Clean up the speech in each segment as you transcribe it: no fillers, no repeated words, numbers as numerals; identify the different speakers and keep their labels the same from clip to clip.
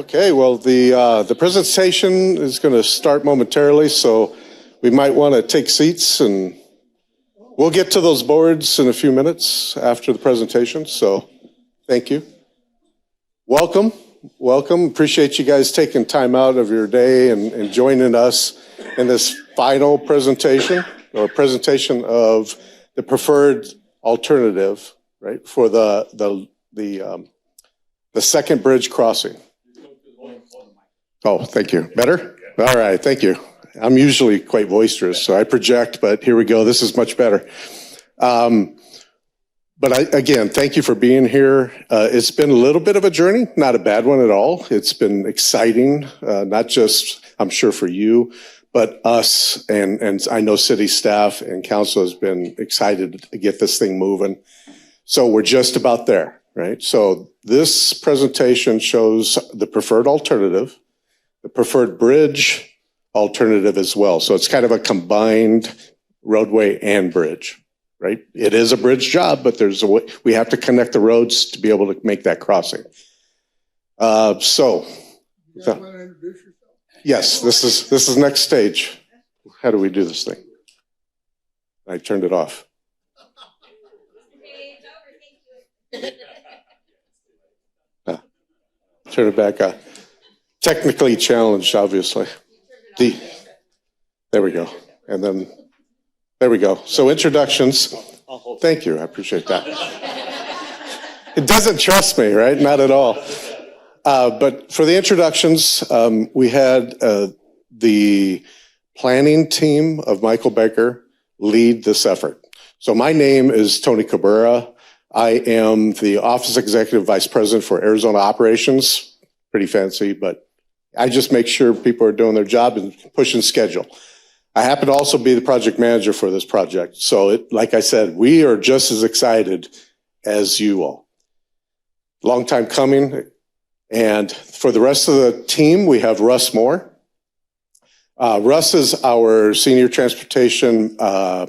Speaker 1: Okay, well, the presentation is going to start momentarily, so we might want to take seats, and we'll get to those boards in a few minutes after the presentation, so thank you. Welcome. Appreciate you guys taking time out of your day and joining us in this final presentation, or presentation of the preferred alternative, right, for the second bridge crossing. Oh, thank you. Better? All right, thank you. I'm usually quite boisterous, so I project, but here we go. This is much better. But again, thank you for being here. It's been a little bit of a journey, not a bad one at all. It's been exciting, not just, I'm sure, for you, but us, and I know city staff and council has been excited to get this thing moving. So we're just about there, right? So this presentation shows the preferred alternative, the preferred bridge alternative as well. So it's kind of a combined roadway and bridge, right? It is a bridge job, but there's a way, we have to connect the roads to be able to make that crossing. Yes, this is next stage. How do we do this thing? I turned it off. Turn it back on. Technically challenged, obviously. There we go. And then, there we go. So introductions. Thank you, I appreciate that. It doesn't trust me, right? Not at all. But for the introductions, we had the planning team of Michael Baker lead this effort. So my name is Tony Cabrera. I am the Office Executive Vice President for Arizona Operations. Pretty fancy, but I just make sure people are doing their job and pushing schedule. I happen to also be the project manager for this project. So like I said, we are just as excited as you all. Long time coming. And for the rest of the team, we have Russ Moore. Russ is our senior transportation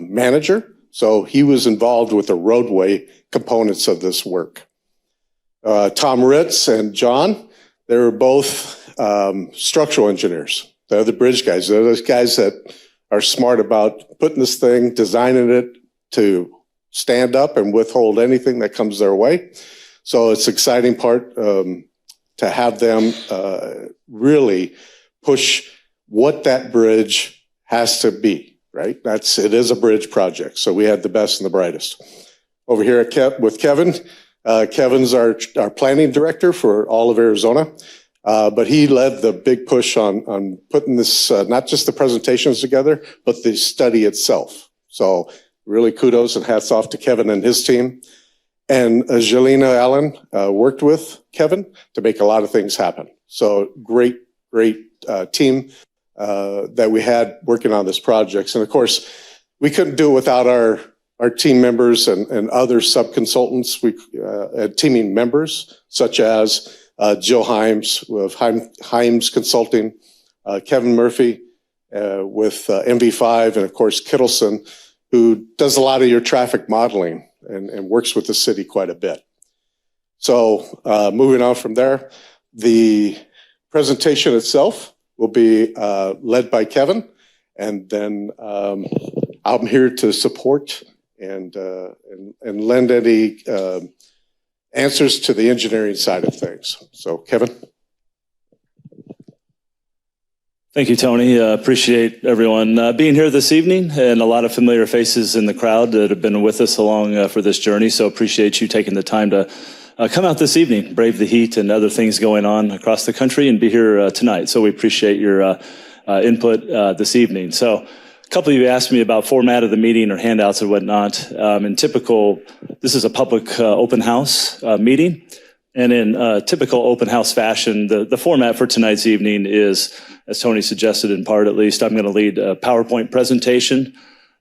Speaker 1: manager. So he was involved with the roadway components of this work. Tom Ritz and John, they were both structural engineers. They're the bridge guys. They're those guys that are smart about putting this thing, designing it to stand up and withhold anything that comes their way. So it's an exciting part to have them really push what that bridge has to be, right? It is a bridge project. So we had the best and the brightest. Over here with Kevin. Kevin's our planning director for all of Arizona. But he led the big push on putting this, not just the presentations together, but the study itself. So really kudos and hats off to Kevin and his team. And Jelena Allen worked with Kevin to make a lot of things happen. So great team that we had working on this project. And of course, we couldn't do it without our team members and other sub-consultants, teaming members, such as Jill Himes with Himes Consulting, Kevin Murphy with MV5, and of course Kittleson, who does a lot of your traffic modeling and works with the city quite a bit. So moving on from there, the presentation itself will be led by Kevin, and then I'm here to support and lend any answers to the engineering side of things. So, Kevin.
Speaker 2: Thank you, Tony. Appreciate everyone being here this evening, and a lot of familiar faces in the crowd that have been with us along for this journey. So appreciate you taking the time to come out this evening, brave the heat and other things going on across the country, and be here tonight. So we appreciate your input this evening. So a couple of you asked me about format of the meeting or handouts and whatnot. In typical, this is a public open house meeting. And in typical open house fashion, the format for tonight's evening is, as Tony suggested in part at least, I'm going to lead a PowerPoint presentation.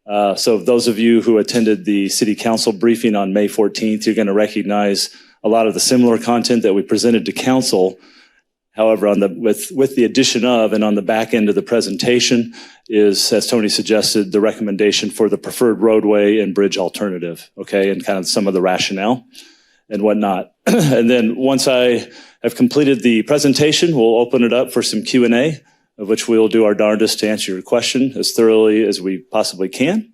Speaker 2: So those of you who attended the City Council briefing on May 14th, you're going to recognize a lot of the similar content that we presented to Council. However, with the addition of, and on the back end of the presentation is, as Tony suggested, the recommendation for the preferred roadway and bridge alternative, okay, and kind of some of the rationale. and whatnot. And then once I have completed the presentation, we'll open it up for some Q&A, of which we'll do our darndest to answer your question as thoroughly as we possibly can.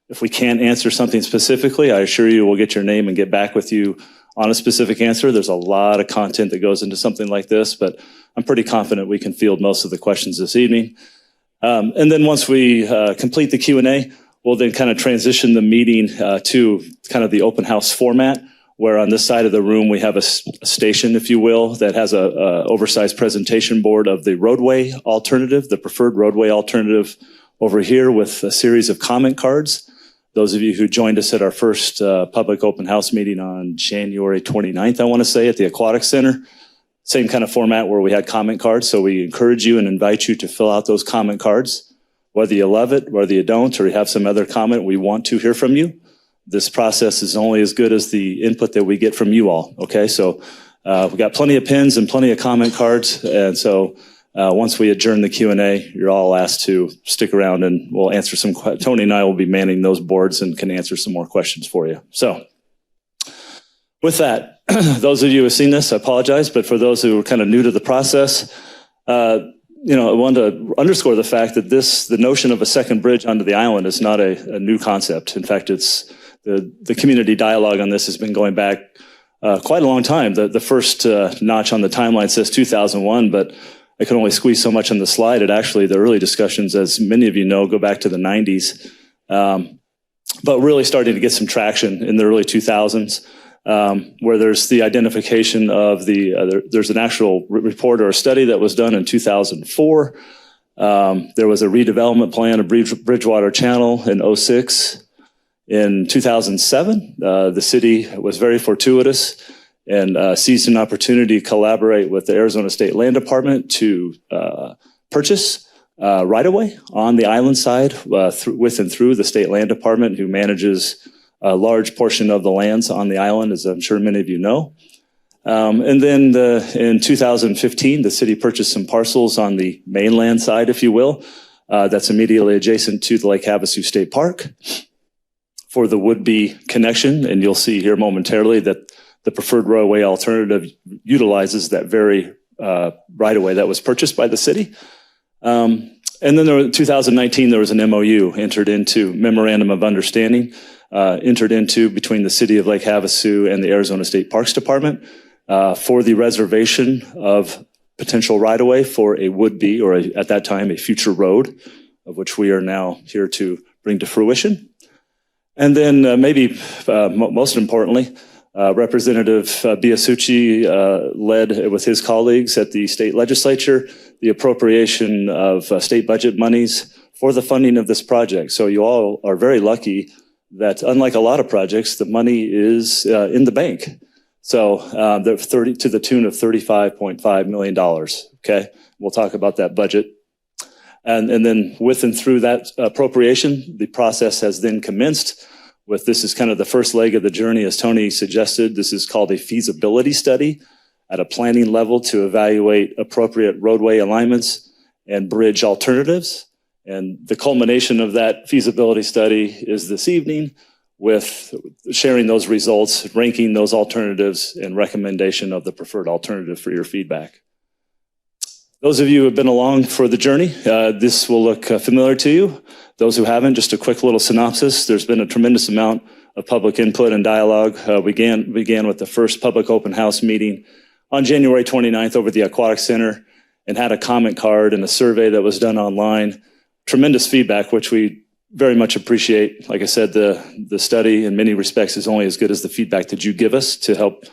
Speaker 2: If we can't answer something specifically, I assure you we'll get your name and get back with you on a specific answer. There's a lot of content that goes into something like this, but I'm pretty confident we can field most of the questions this evening. And then once we complete the Q&A, we'll then kind of transition the meeting to kind of the open house format, where on this side of the room we have a station, if you will, that has a oversized presentation board of the roadway alternative, the preferred roadway alternative over here with a series of comment cards. Those of you who joined us at our first public open house meeting on January 29th, I want to say, at the Aquatic Center, same kind of format where we had comment cards. So we encourage you and invite you to fill out those comment cards. Whether you love it, whether you don't, or you have some other comment, we want to hear from you. This process is only as good as the input that we get from you all, okay? So we've got plenty of pins and plenty of comment cards, and so once we adjourn the Q&A, you're all asked to stick around and we'll answer some questions. Tony and I will be manning those boards and can answer some more questions for you. So with that, those of you who have seen this, I apologize, but for those who are kind of new to the process, I want to underscore the fact that the notion of a second bridge onto the island is not a new concept. In fact, it's the community dialogue on this has been going back quite a long time. The first notch on the timeline says 2001, but I could only squeeze so much on the slide. The early discussions, as many of you know, go back to the 90s, but really starting to get some traction in the early 2000s, where there's the identification of there's an actual report or a study that was done in 2004. There was a redevelopment plan of Bridgewater Channel in 2006. In 2007, the city was very fortuitous and seized an opportunity to collaborate with the Arizona State Land Department to purchase right-of-way on the island side with and through the State Land Department, who manages a large portion of the lands on the island, as I'm sure many of you know. And then in 2015, the city purchased some parcels on the mainland side, if you will, that's immediately adjacent to the Lake Havasu State Park for the would-be connection. And you'll see here momentarily that the preferred roadway alternative utilizes that very right-of-way that was purchased by the city. And then in 2019, there was an MOU entered into, Memorandum of Understanding, entered into between the city of Lake Havasu and the Arizona State Parks Department for the reservation of potential right-of-way for a would-be, or at that time, a future road, of which we are now here to bring to fruition. And then maybe most importantly, Representative Biasucci led with his colleagues at the state legislature the appropriation of state budget monies for the funding of this project. So you all are very lucky that, unlike a lot of projects, the money is in the bank. So to the tune of $35.5 million, okay? We'll talk about that budget. And then with and through that appropriation, the process has then commenced with, this is kind of the first leg of the journey, as Tony suggested. This is called a feasibility study at a planning level to evaluate appropriate roadway alignments and bridge alternatives. And the culmination of that feasibility study is this evening, with sharing those results, ranking those alternatives, and recommendation of the preferred alternative for your feedback. Those of you who have been along for the journey, this will look familiar to you. Those who haven't, just a quick little synopsis. There's been a tremendous amount of public input and dialogue. We began with the first public open house meeting on January 29th over at the Aquatic Center, and had a comment card and a survey that was done online. Tremendous feedback, which we very much appreciate. Like I said, the study in many respects is only as good as the feedback that you give us to help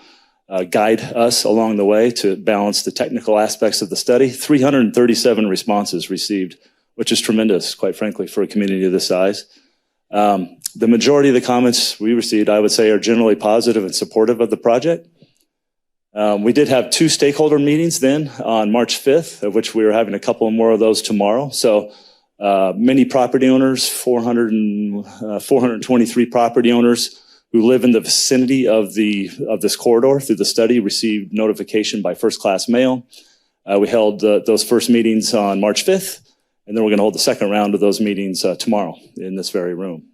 Speaker 2: guide us along the way to balance the technical aspects of the study. 337 responses received, which is tremendous, quite frankly, for a community of this size. The majority of the comments we received, I would say, are generally positive and supportive of the project. We did have 2 stakeholder meetings then on March 5th, of which we are having a couple more of those tomorrow. So many property owners, 423 property owners who live in the vicinity of this corridor through the study received notification by first-class mail. We held those first meetings on March 5th, and then we're going to hold the second round of those meetings tomorrow in this very room.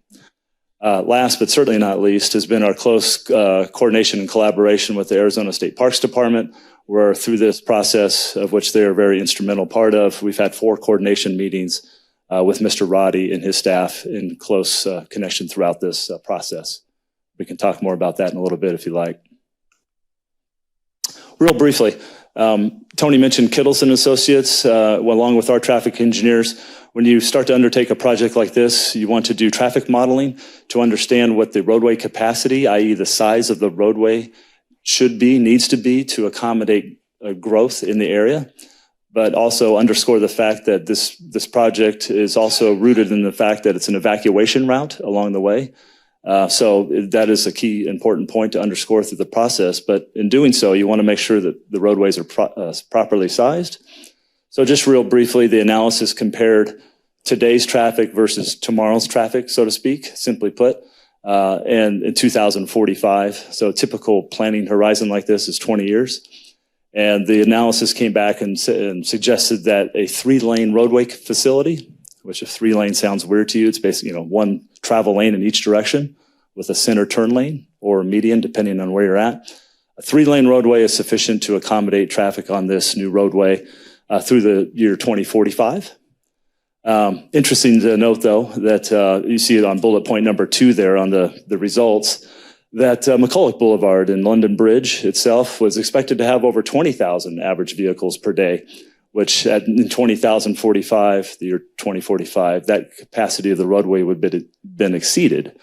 Speaker 2: Last but certainly not least has been our close coordination and collaboration with the Arizona State Parks Department, where through this process, of which they are a very instrumental part of, we've had 4 coordination meetings with Mr. Roddy and his staff in close connection throughout this process. We can talk more about that in a little bit if you like. Real briefly, Tony mentioned Kittles and Associates, along with our traffic engineers. When you start to undertake a project like this, you want to do traffic modeling to understand what the roadway capacity, i.e. the size of the roadway, should be, needs to be to accommodate growth in the area, but also underscore the fact that this project is also rooted in the fact that it's an evacuation route along the way. So that is a key important point to underscore through the process. But in doing so, you want to make sure that the roadways are properly sized. So just real briefly, the analysis compared today's traffic versus tomorrow's traffic, so to speak, simply put, and in 2045. So a typical planning horizon like this is 20 years. And the analysis came back and suggested that a 3-lane roadway facility, which if 3 lane sounds weird to you, it's basically, 1 travel lane in each direction with a center turn lane or median, depending on where you're at. A 3-lane roadway is sufficient to accommodate traffic on this new roadway through the year 2045. Interesting to note, though, that you see it on bullet point number 2 there on the results, that McCulloch Boulevard and London Bridge itself was expected to have over 20,000 average vehicles per day, which in 2045, the year 2045, that capacity of the roadway would have been exceeded.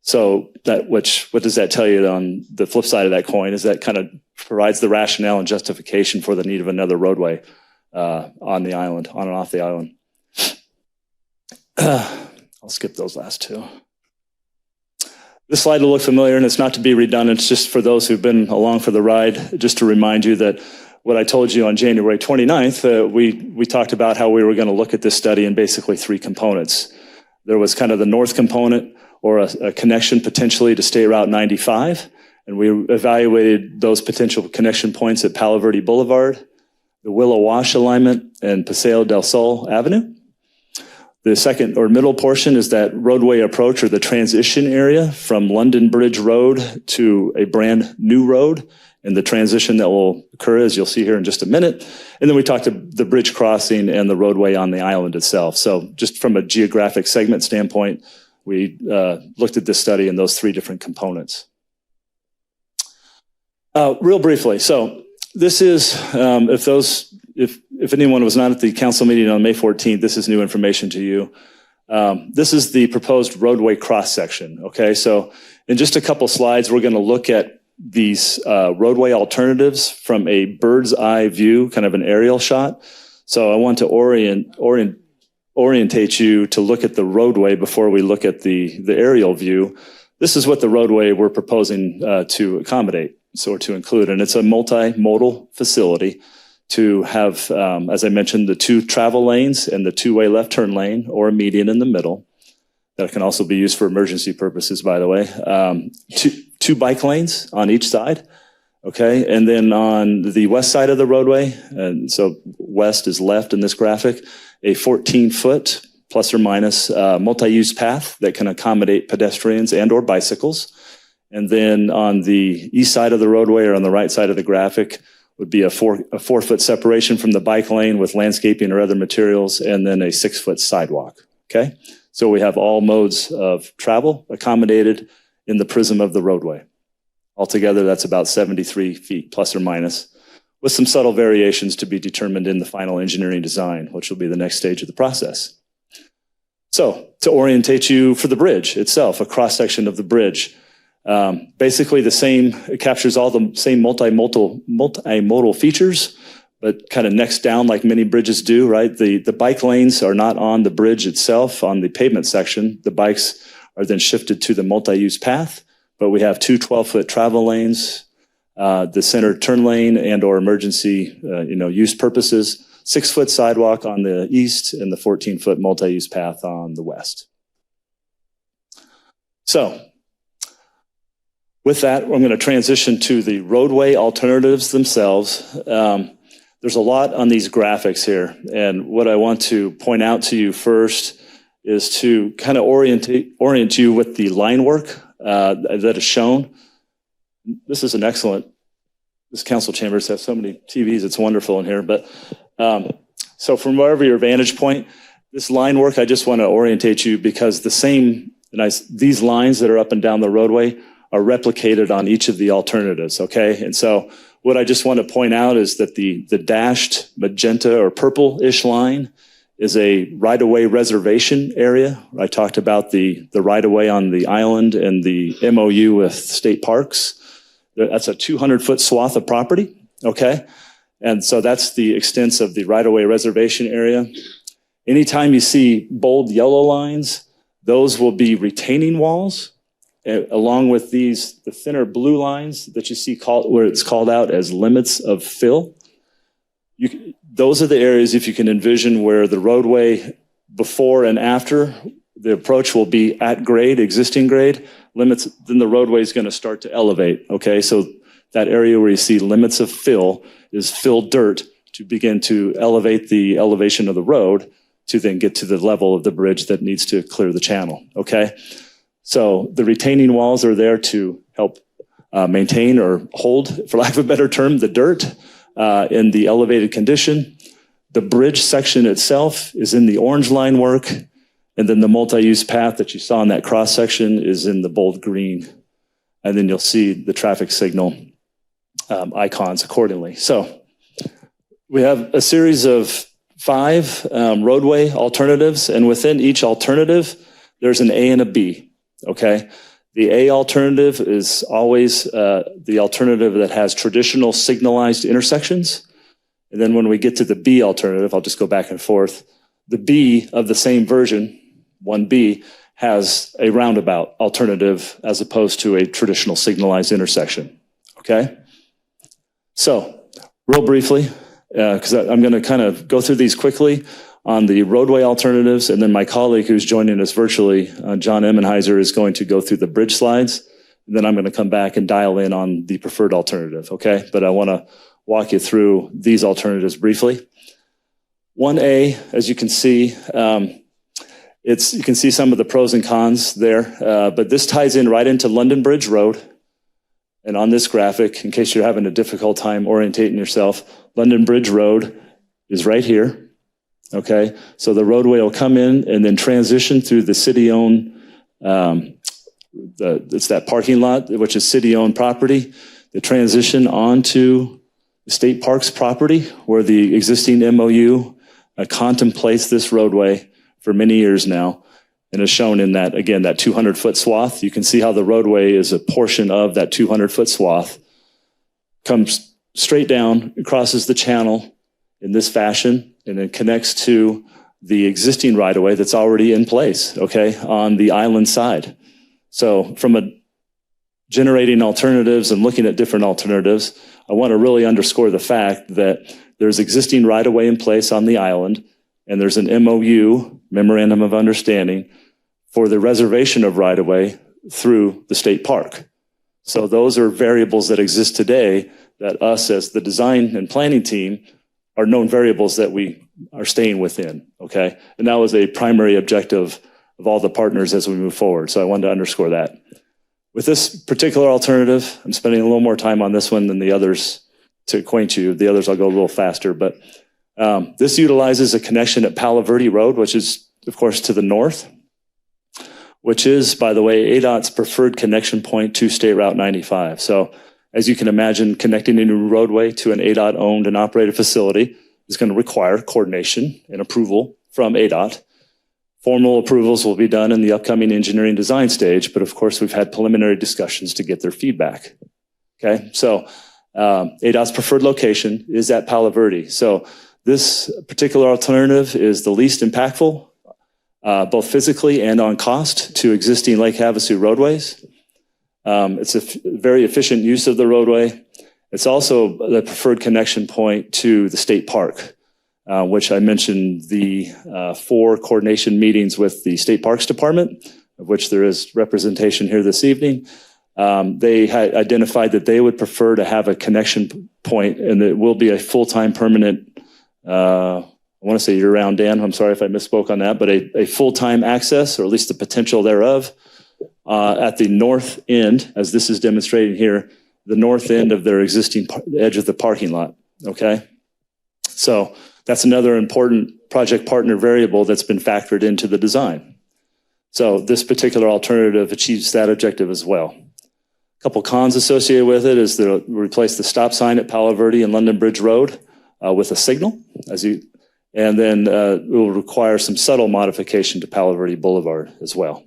Speaker 2: So what does that tell you on the flip side of that coin is that kind of provides the rationale and justification for the need of another roadway on the island, on and off the island. I'll skip those last 2. This slide will look familiar, and it's not to be redundant. It's just for those who've been along for the ride, just to remind you that what I told you on January 29th, we talked about how we were going to look at this study in basically 3 components. There was kind of the north component, or a connection potentially to State Route 95, and we evaluated those potential connection points at Palo Verde Boulevard, the Willow Wash alignment, and Paseo del Sol Avenue. The second or middle portion is that roadway approach, or the transition area from London Bridge Road to a brand new road, and the transition that will occur, as you'll see here in just a minute. And then we talked to the bridge crossing and the roadway on the island itself. So just from a geographic segment standpoint, we looked at this study in those 3 different components. Real briefly, so this is, if anyone was not at the council meeting on May 14th, this is new information to you. This is the proposed roadway cross-section, okay? So in just a couple slides, we're gonna look at these roadway alternatives from a bird's eye view, kind of an aerial shot. So I want to orientate you to look at the roadway before we look at the aerial view. This is what the roadway we're proposing to accommodate, so to include, and it's a multimodal facility to have, as I mentioned, the 2 travel lanes and the 2-way left turn lane, or a median in the middle. That can also be used for emergency purposes, by the way. 2 bike lanes on each side, okay? And then on the west side of the roadway, and so west is left in this graphic, a 14-foot plus or minus multi-use path that can accommodate pedestrians and or bicycles. And then on the east side of the roadway, or on the right side of the graphic, would be a 4-foot separation from the bike lane with landscaping or other materials, and then a 6-foot sidewalk, okay? So we have all modes of travel accommodated in the prism of the roadway. Altogether, that's about 73 feet plus or minus, with some subtle variations to be determined in the final engineering design, which will be the next stage of the process. So to orientate you for the bridge itself, a cross-section of the bridge, basically it captures all the same multimodal features, but kind of next down like many bridges do, right? The bike lanes are not on the bridge itself, on the pavement section. The bikes are then shifted to the multi-use path, but we have 2 12-foot travel lanes, the center turn lane and or emergency use purposes, 6-foot sidewalk on the east, and the 14-foot multi-use path on the west. So with that, I'm going to transition to the roadway alternatives themselves. There's a lot on these graphics here, and what I want to point out to you first is to kind of orient you with the line work that is shown. This is an excellent, this council chambers have so many TVs, it's wonderful in here. But so from wherever your vantage point, this line work, I just want to orientate you because the same, these lines that are up and down the roadway are replicated on each of the alternatives, okay? And so what I just want to point out is that the dashed magenta or purple-ish line is a right-of-way reservation area. I talked about the right-of-way on the island and the MOU with state parks. That's a 200-foot swath of property, okay? And so that's the extent of the right-of-way reservation area. Anytime you see bold yellow lines, those will be retaining walls, along with the thinner blue lines that you see where it's called out as limits of fill. Those are the areas, if you can envision, where the roadway before and after the approach will be at grade, existing grade limits, then the roadway is going to start to elevate. Okay, so that area where you see limits of fill is fill dirt to begin to elevate the elevation of the road to then get to the level of the bridge that needs to clear the channel. Okay, so the retaining walls are there to help maintain or hold, for lack of a better term, the dirt in the elevated condition. The bridge section itself is in the orange line work, and then the multi-use path that you saw in that cross section is in the bold green. And then you'll see the traffic signal icons accordingly. So we have a series of 5 roadway alternatives, and within each alternative, there's an A and a B, okay? The A alternative is always the alternative that has traditional signalized intersections. And then when we get to the B alternative, I'll just go back and forth. The B of the same version, 1B, has a roundabout alternative as opposed to a traditional signalized intersection, okay? So, real briefly, because I'm going to kind of go through these quickly on the roadway alternatives, and then my colleague who's joining us virtually, John Emmenheiser, is going to go through the bridge slides, and then I'm going to come back and dial in on the preferred alternative, okay? But I want to walk you through these alternatives briefly. 1A, as you can see, you can see some of the pros and cons there, but this ties in right into London Bridge Road. And on this graphic, in case you're having a difficult time orientating yourself, London Bridge Road is right here, okay? So the roadway will come in and then transition through the city-owned, it's that parking lot, which is city-owned property. The transition onto the state parks property, where the existing MOU contemplates this roadway for many years now, and is shown in that, again, that 200-foot swath. You can see how the roadway is a portion of that 200-foot swath, comes straight down, crosses the channel in this fashion, and then connects to the existing right-of-way that's already in place, okay, on the island side. So from generating alternatives and looking at different alternatives, I want to really underscore the fact that there's existing right-of-way in place on the island, and there's an MOU, Memorandum of Understanding, for the reservation of right-of-way through the state park. So those are variables that exist today that us as the design and planning team are known variables that we are staying within, okay? And that was a primary objective of all the partners as we move forward. So I wanted to underscore that. With this particular alternative, I'm spending a little more time on this one than the others to acquaint you. The others I'll go a little faster, but this utilizes a connection at Palo Verde Road, which is, of course, to the north, which is, by the way, ADOT's preferred connection point to State Route 95. So as you can imagine, connecting a new roadway to an ADOT-owned and operated facility is going to require coordination and approval from ADOT. Formal approvals will be done in the upcoming engineering design stage, but of course, we've had preliminary discussions to get their feedback. Okay, so ADOT's preferred location is at Palo Verde. So this particular alternative is the least impactful, both physically and on cost, to existing Lake Havasu roadways. It's a very efficient use of the roadway. It's also the preferred connection point to the state park, which I mentioned the 4 coordination meetings with the State Parks Department, of which there is representation here this evening. They had identified that they would prefer to have a connection point, and it will be a full-time permanent I want to say year-round, Dan, I'm sorry if I misspoke on that, but a full-time access, or at least the potential thereof, at the north end, as this is demonstrated here, the north end of their existing edge of the parking lot, okay? So that's another important project partner variable that's been factored into the design. So this particular alternative achieves that objective as well. A couple cons associated with it is to replace the stop sign at Palo Verde and London Bridge Road with a signal, and then it will require some subtle modification to Palo Verde Boulevard as well.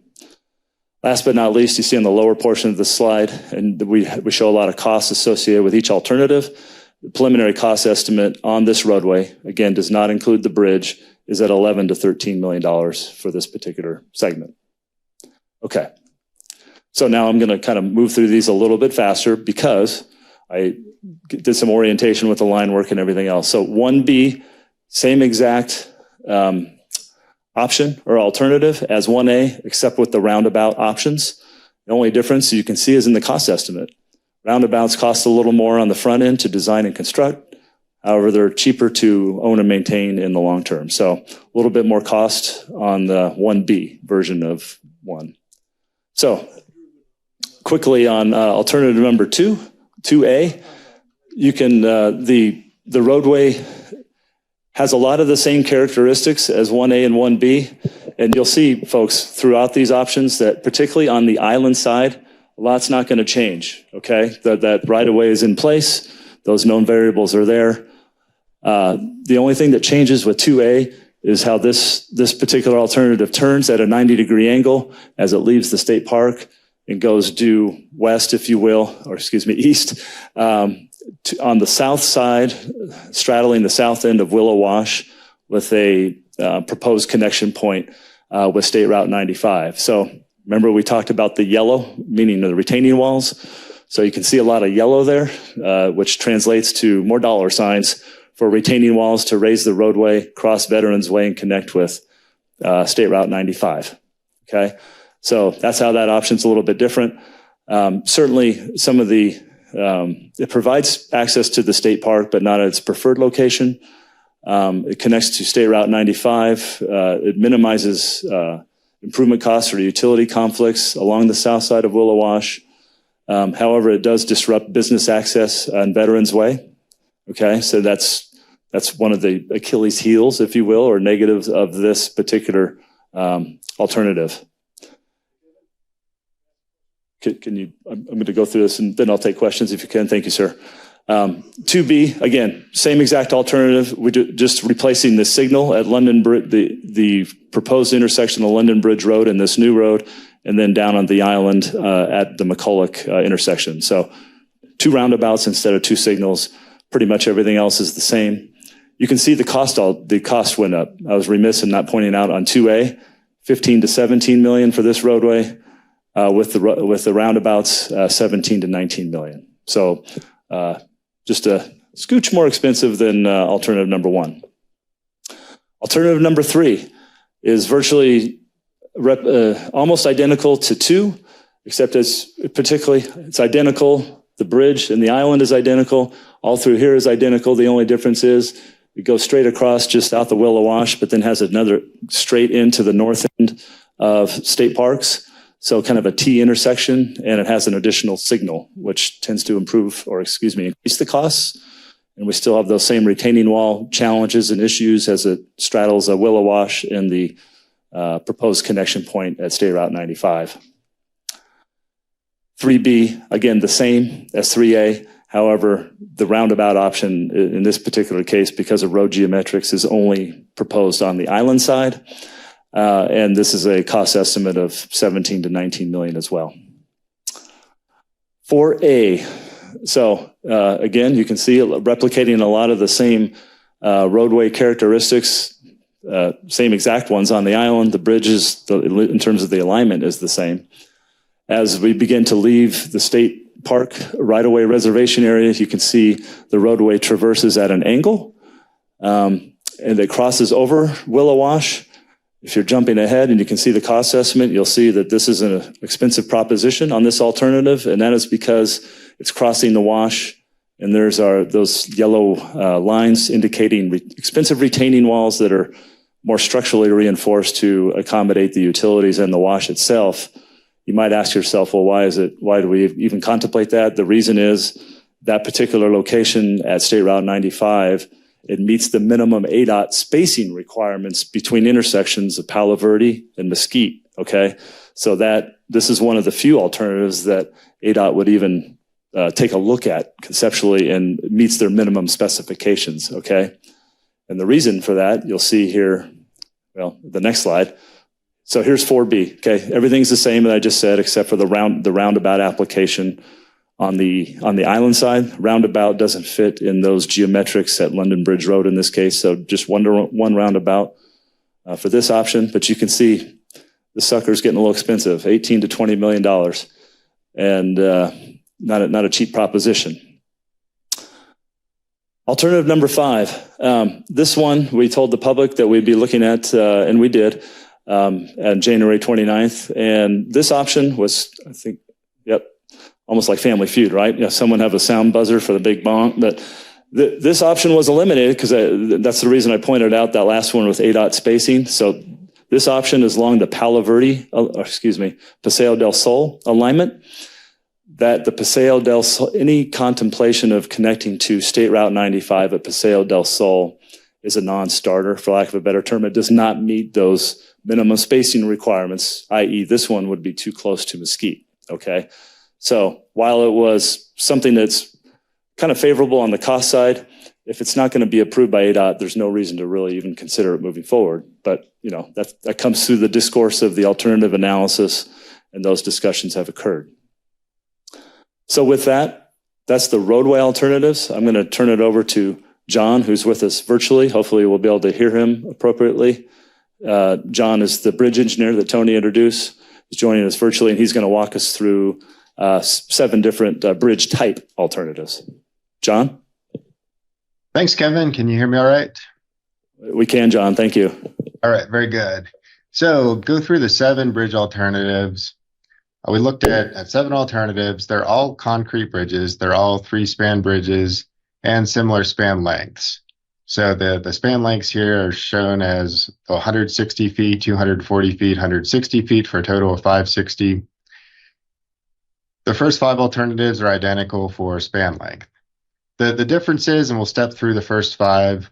Speaker 2: Last but not least, you see on the lower portion of the slide, and we show a lot of costs associated with each alternative. The preliminary cost estimate on this roadway, again, does not include the bridge, is at $11 to $13 million for this particular segment. Okay, so now I'm going to kind of move through these a little bit faster because I did some orientation with the line work and everything else. So 1B, same exact option or alternative as 1A, except with the roundabout options. The only difference you can see is in the cost estimate. Roundabouts cost a little more on the front end to design and construct. However, they're cheaper to own and maintain in the long term. So a little bit more cost on the 1B version of 1. So quickly on alternative number 2A, you can, the roadway has a lot of the same characteristics as 1A and 1B. And you'll see, folks, throughout these options that particularly on the island side, a lot's not going to change, okay? That right-of-way is in place. Those known variables are there. The only thing that changes with 2A is how this particular alternative turns at a 90-degree angle as it leaves the state park and goes due west, if you will, or excuse me, east, on the south side, straddling the south end of Willow Wash with a proposed connection point with State Route 95. So remember we talked about the yellow, meaning the retaining walls. So you can see a lot of yellow there, which translates to more dollar signs for retaining walls to raise the roadway, cross Veterans Way, and connect with State Route 95. Okay, so that's how that option's a little bit different. Certainly, some of the it provides access to the state park, but not at its preferred location. It connects to State Route 95. It minimizes improvement costs or utility conflicts along the south side of Willow Wash. However, it does disrupt business access on Veterans Way. Okay, so that's one of the Achilles heels, if you will, or negatives of this particular alternative. Can you, I'm going to go through this and then I'll take questions if you can. Thank you, sir. 2B, again, same exact alternative. We're just replacing the signal at London Bridge, the proposed intersection of London Bridge Road and this new road, and then down on the island at the McCulloch intersection. So 2 roundabouts instead of 2 signals. Pretty much everything else is the same. You can see the cost went up. I was remiss in not pointing out on 2A, 15 to 17 million for this roadway. With the roundabouts, 17 to 19 million. So just a scooch more expensive than alternative number 1. Alternative number 3 is virtually almost identical to 2, except it's identical. The bridge and the island is identical. All through here is identical. The only difference is it goes straight across just out the Willow Wash, but then has another straight into the north end of state parks. So kind of a T intersection, and it has an additional signal, which tends to increase the costs. And we still have those same retaining wall challenges and issues as it straddles a Willow Wash and the proposed connection point at State Route 95. 3B, again, the same as 3A. However, the roundabout option in this particular case, because of road geometrics, is only proposed on the island side. And this is a cost estimate of 17 to 19 million as well. 4A. So again, you can see it replicating a lot of the same roadway characteristics, same exact ones on the island. The bridges, in terms of the alignment, is the same. As we begin to leave the state park right-of-way reservation area, you can see the roadway traverses at an angle, and it crosses over Willow Wash. If you're jumping ahead and you can see the cost estimate, you'll see that this is an expensive proposition on this alternative, and that is because it's crossing the wash And there's those yellow lines indicating expensive retaining walls that are more structurally reinforced to accommodate the utilities and the wash itself. You might ask yourself, well, why do we even contemplate that? The reason is that particular location at State Route 95, it meets the minimum ADOT spacing requirements between intersections of Palo Verde and Mesquite, okay? So this is one of the few alternatives that ADOT would even take a look at conceptually and meets their minimum specifications, okay? And the reason for that, you'll see here, well, the next slide. So here's 4B, okay? Everything's the same that I just said, except for the roundabout application. On the island side, roundabout doesn't fit in those geometrics at London Bridge Road in this case, so just one roundabout for this option. But you can see the sucker's getting a little expensive, $18 to $20 million, and not a cheap proposition. Alternative number 5. This one, we told the public that we'd be looking at, and we did, on January 29th. And this option was, I think, almost like Family Feud, right? You know, someone have a sound buzzer for the big bonk. But this option was eliminated because that's the reason I pointed out that last one with ADOT spacing. So this option is along the Paseo del Sol alignment. That the Paseo del Sol, any contemplation of connecting to State Route 95 at Paseo del Sol is a non-starter, for lack of a better term. It does not meet those minimum spacing requirements, i.e. this one would be too close to Mesquite, okay? So while it was something that's kind of favorable on the cost side, if it's not going to be approved by ADOT, there's no reason to really even consider it moving forward. But, you know, that comes through the discourse of the alternative analysis, and those discussions have occurred. So with that, that's the roadway alternatives. I'm going to turn it over to John, who's with us virtually. Hopefully we'll be able to hear him appropriately. John is the bridge engineer that Tony introduced. He's joining us virtually, and he's going to walk us through 7 different bridge type alternatives. John?
Speaker 3: Thanks, Kevin. Can you hear me all right?
Speaker 2: We can, John. Thank you.
Speaker 3: All right, very good. So go through the 7 bridge alternatives. We looked at 7 alternatives. They're all concrete bridges. They're all 3-span bridges and similar span lengths. So the span lengths here are shown as 160 feet, 240 feet, 160 feet for a total of 560. The first 5 alternatives are identical for span length. The differences, and we'll step through the first 5,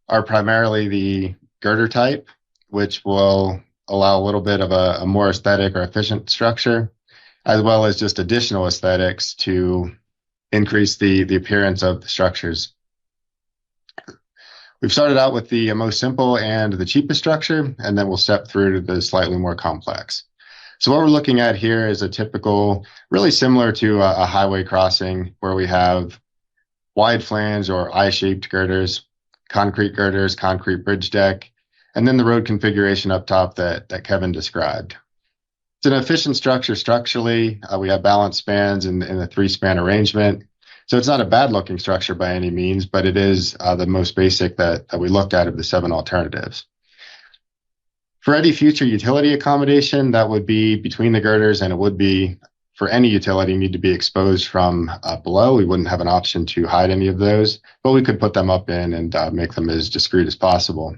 Speaker 3: are primarily the girder type, which will allow a little bit of a more aesthetic or efficient structure, as well as just additional aesthetics to increase the appearance of the structures. We've started out with the most simple and the cheapest structure, and then we'll step through to the slightly more complex. So what we're looking at here is a typical, really similar to a highway crossing, where we have wide flange or I-shaped girders, concrete bridge deck, and then the road configuration up top that Kevin described. It's an efficient structure structurally. We have balanced spans in the 3-span arrangement. So it's not a bad looking structure by any means, but it is the most basic that we looked at of the 7 alternatives. For any future utility accommodation, that would be between the girders, and it would be, for any utility, need to be exposed from below. We wouldn't have an option to hide any of those, but we could put them up in and make them as discreet as possible.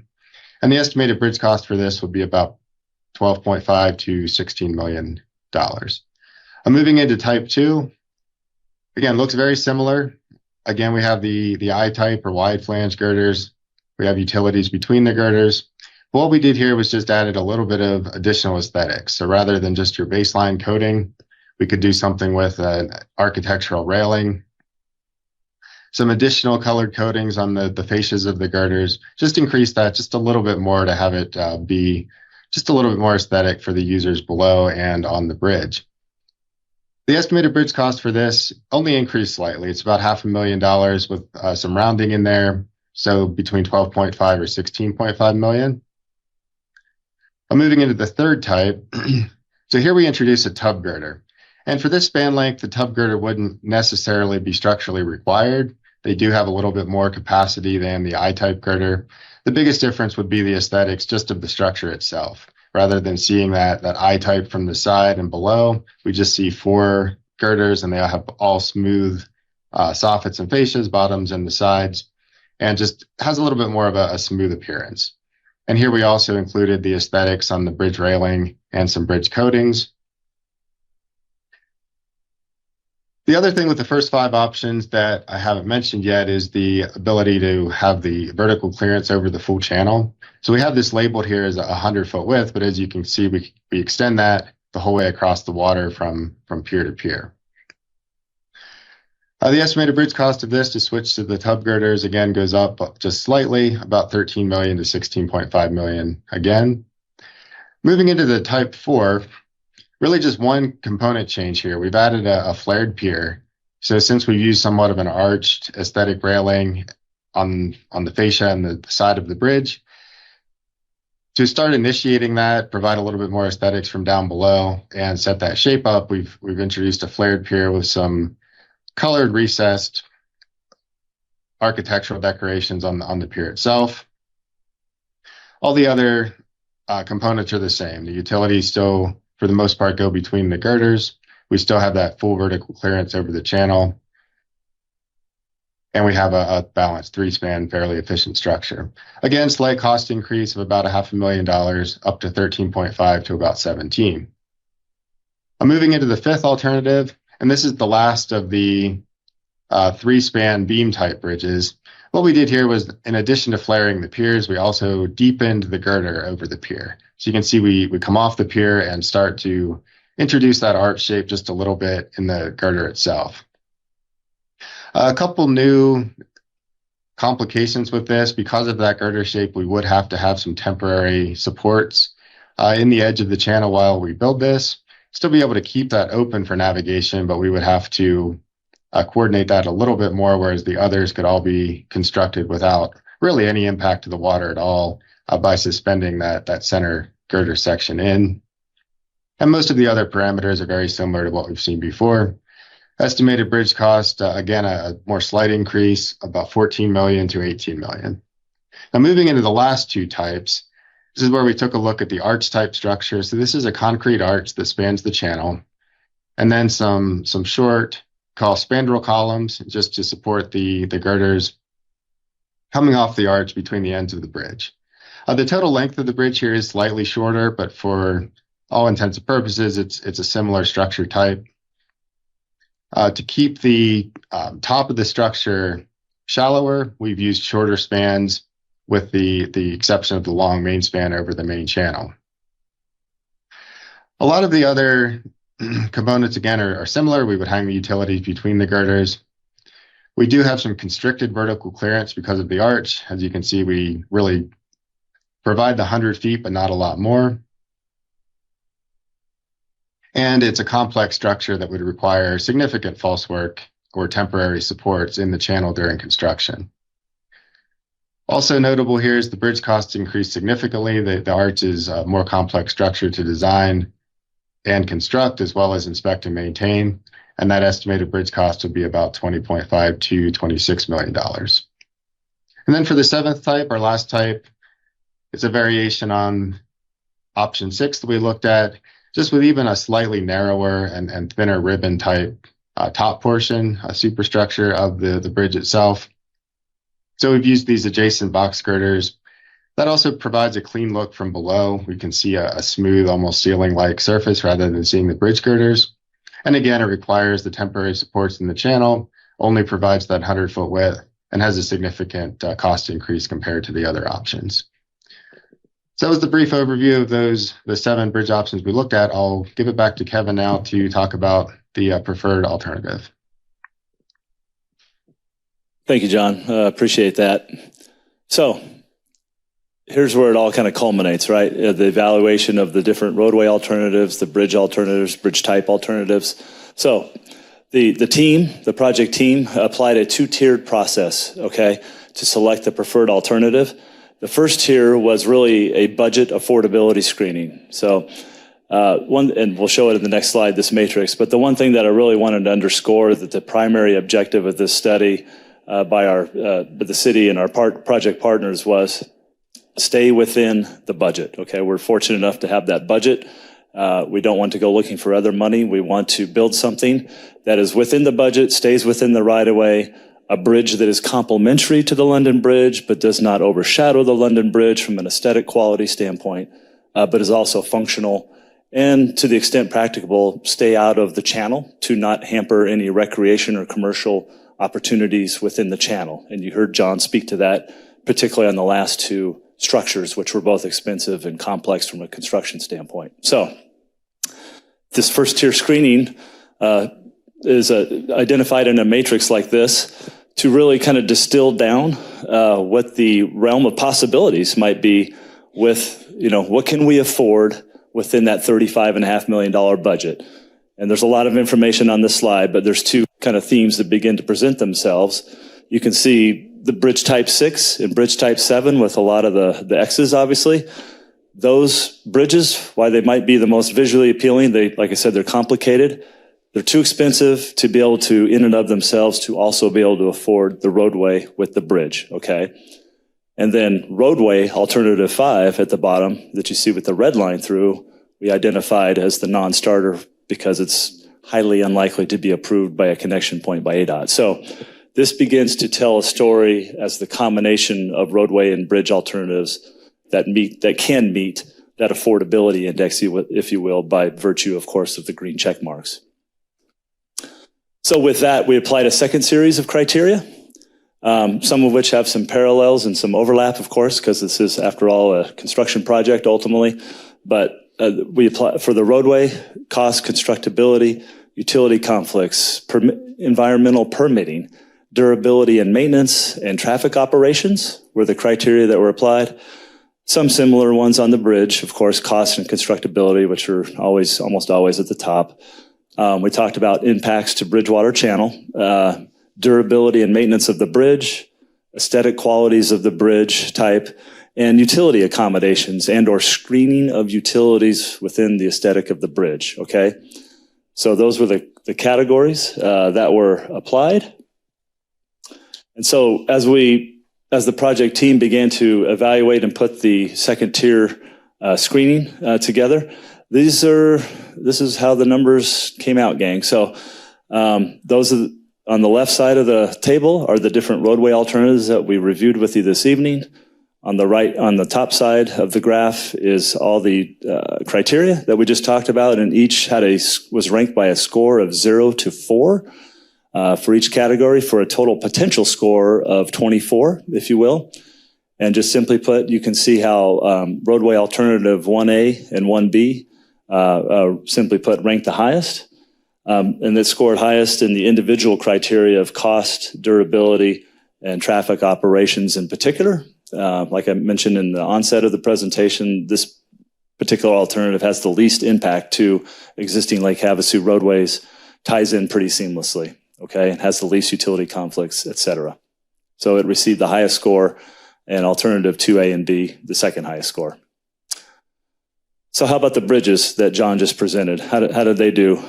Speaker 3: And the estimated bridge cost for this would be about $12.5 to $16 million. Moving into type 2, again, looks very similar. Again, we have the I-type or wide flange girders. We have utilities between the girders. What we did here was just added a little bit of additional aesthetics. So rather than just your baseline coating, we could do something with an architectural railing, some additional colored coatings on the fascias of the girders, just increase that just a little bit more to have it be just a little bit more aesthetic for the users below and on the bridge. The estimated bridge cost for this only increased slightly. It's about $500,000 with some rounding in there. So between 12.5 or 16.5 million. Moving into the third type. So here we introduce a tub girder. And for this span length, the tub girder wouldn't necessarily be structurally required. They do have a little bit more capacity than the I-type girder. The biggest difference would be the aesthetics just of the structure itself. Rather than seeing that I-type from the side and below, we just see 4 girders, and they have all smooth soffits and fascias, bottoms and the sides, and just has a little bit more of a smooth appearance. And here we also included the aesthetics on the bridge railing and some bridge coatings. The other thing with the first 5 options that I haven't mentioned yet is the ability to have the vertical clearance over the full channel. So we have this labeled here as a 100-foot width, but as you can see, we extend that the whole way across the water from pier to pier. The estimated bridge cost of this to switch to the tub girders again goes up just slightly, about $13 million to $16.5 million again. Moving into the Type 4, really just one component change here. We've added a flared pier. So since we've used somewhat of an arched aesthetic railing on the fascia and the side of the bridge, to start initiating that, provide a little bit more aesthetics from down below and set that shape up, we've introduced a flared pier with some colored recessed architectural decorations on the pier itself. All the other components are the same. The utilities still, for the most part, go between the girders. We still have that full vertical clearance over the channel. And we have a balanced 3-span, fairly efficient structure. Again, slight cost increase of about $500,000 up to 13.5 to about 17. I'm moving into the 5th alternative, and this is the last of the 3-span beam type bridges. What we did here was, in addition to flaring the piers, we also deepened the girder over the pier. So you can see we come off the pier and start to introduce that arch shape just a little bit in the girder itself. A couple new complications with this. Because of that girder shape, we would have to have some temporary supports in the edge of the channel while we build this. Still be able to keep that open for navigation, but we would have to coordinate that a little bit more, whereas the others could all be constructed without really any impact to the water at all by suspending that center girder section in. And most of the other parameters are very similar to what we've seen before. Estimated bridge cost, again, a more slight increase, about $14 million to $18 million. Now moving into the last 2 types, this is where we took a look at the arch type structure. So this is a concrete arch that spans the channel, and then some short spandrel columns just to support the girders coming off the arch between the ends of the bridge. The total length of the bridge here is slightly shorter, but for all intents and purposes, it's a similar structure type. To keep the top of the structure shallower, we've used shorter spans with the exception of the long main span over the main channel. A lot of the other components, again, are similar. We would hang the utilities between the girders. We do have some constricted vertical clearance because of the arch. As you can see, we really provide the 100 feet, but not a lot more. And it's a complex structure that would require significant false work or temporary supports in the channel during construction. Also notable here is the bridge costs increased significantly. The arch is a more complex structure to design and construct, as well as inspect and maintain. And that estimated bridge cost would be about $20.5 to $26 million. And then for the 7th type, our last type, it's a variation on option 6 that we looked at, just with even a slightly narrower and thinner ribbon type top portion, a superstructure of the bridge itself. So we've used these adjacent box girders. That also provides a clean look from below. We can see a smooth, almost ceiling-like surface rather than seeing the bridge girders. And again, it requires the temporary supports in the channel, only provides that 100-foot width, and has a significant cost increase compared to the other options. So that was the brief overview of the 7 bridge options we looked at. I'll give it back to Kevin now to talk about the preferred alternative.
Speaker 2: Thank you, John. Appreciate that. So here's where it all kind of culminates, right? The evaluation of the different roadway alternatives, the bridge alternatives, bridge type alternatives. So the project team applied a 2-tiered process, okay, to select the preferred alternative. The first tier was really a budget affordability screening. So and we'll show it in the next slide, this matrix, but the one thing that I really wanted to underscore that the primary objective of this study by the city and our project partners was stay within the budget. Okay, we're fortunate enough to have that budget. We don't want to go looking for other money. We want to build something that is within the budget, stays within the right-of-way, a bridge that is complementary to the London Bridge, but does not overshadow the London Bridge from an aesthetic quality standpoint, but is also functional and, to the extent practicable, stay out of the channel to not hamper any recreation or commercial opportunities within the channel. And you heard John speak to that, particularly on the last two structures, which were both expensive and complex from a construction standpoint. So this first tier screening is identified in a matrix like this to really kind of distill down what the realm of possibilities might be with, what can we afford within that $35.5 million budget. And there's a lot of information on this slide, but there's two kind of themes that begin to present themselves. You can see the bridge type 6 and bridge type 7 with a lot of the X's, obviously. Those bridges, why they might be the most visually appealing, like I said, they're complicated. They're too expensive to be able to, in and of themselves, to also be able to afford the roadway with the bridge, okay? And then roadway, alternative 5 at the bottom that you see with the red line through, we identified as the non-starter because it's highly unlikely to be approved by a connection point by ADOT. So this begins to tell a story as the combination of roadway and bridge alternatives that can meet that affordability index, if you will, by virtue, of course, of the green check marks. So with that, we applied a second series of criteria, some of which have some parallels and some overlap, of course, because this is, after all, a construction project ultimately. But we apply for the roadway, cost, constructability, utility conflicts, environmental permitting, durability and maintenance, and traffic operations were the criteria that were applied. Some similar ones on the bridge, of course, cost and constructability, which are almost always at the top. We talked about impacts to Bridgewater Channel, durability and maintenance of the bridge, aesthetic qualities of the bridge type, and utility accommodations and or screening of utilities within the aesthetic of the bridge, okay? So those were the categories that were applied. And so as the project team began to evaluate and put the second tier screening together, this is how the numbers came out, gang. So those are on the left side of the table are the different roadway alternatives that we reviewed with you this evening. On the right, on the top side of the graph is all the criteria that we just talked about, and each was ranked by a score of 0 to 4 for each category for a total potential score of 24, if you will. And just simply put, you can see how roadway alternative 1A and 1B, simply put, ranked the highest. And it scored highest in the individual criteria of cost, durability, and traffic operations in particular. Like I mentioned in the onset of the presentation, this particular alternative has the least impact to existing Lake Havasu roadways, ties in pretty seamlessly, okay? It has the least utility conflicts, et cetera. So it received the highest score, and alternative 2A and B, the second highest score. So how about the bridges that John just presented? How did they do?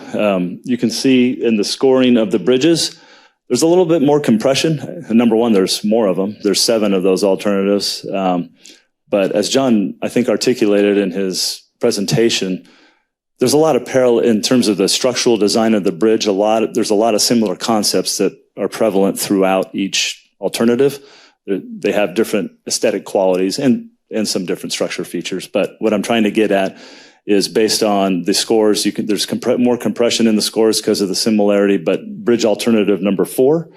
Speaker 2: You can see in the scoring of the bridges, there's a little bit more compression. Number one, there's more of them. There's 7 of those alternatives. But as John, I think, articulated in his presentation, there's a lot of parallel in terms of the structural design of the bridge. There's a lot of similar concepts that are prevalent throughout each alternative. They have different aesthetic qualities and some different structure features. But what I'm trying to get at is based on the scores. There's more compression in the scores because of the similarity, but bridge alternative number 4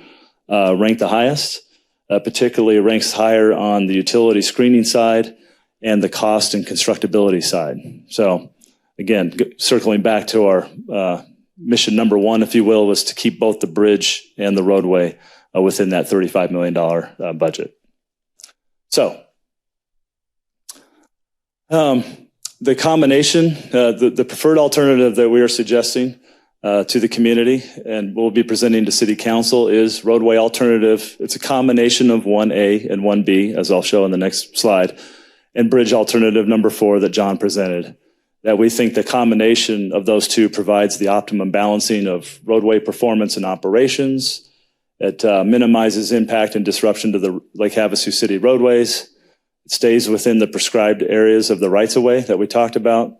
Speaker 2: ranked the highest, particularly ranks higher on the utility screening side and the cost and constructability side. So again, circling back to our mission number 1, if you will, was to keep both the bridge and the roadway within that $35 million budget. So the combination, the preferred alternative that we are suggesting to the community and we'll be presenting to City Council is roadway alternative. It's a combination of 1A and 1B, as I'll show in the next slide, and bridge alternative number 4 that John presented. That we think the combination of those two provides the optimum balancing of roadway performance and operations. It minimizes impact and disruption to the Lake Havasu City roadways. It stays within the prescribed areas of the rights-of-way that we talked about.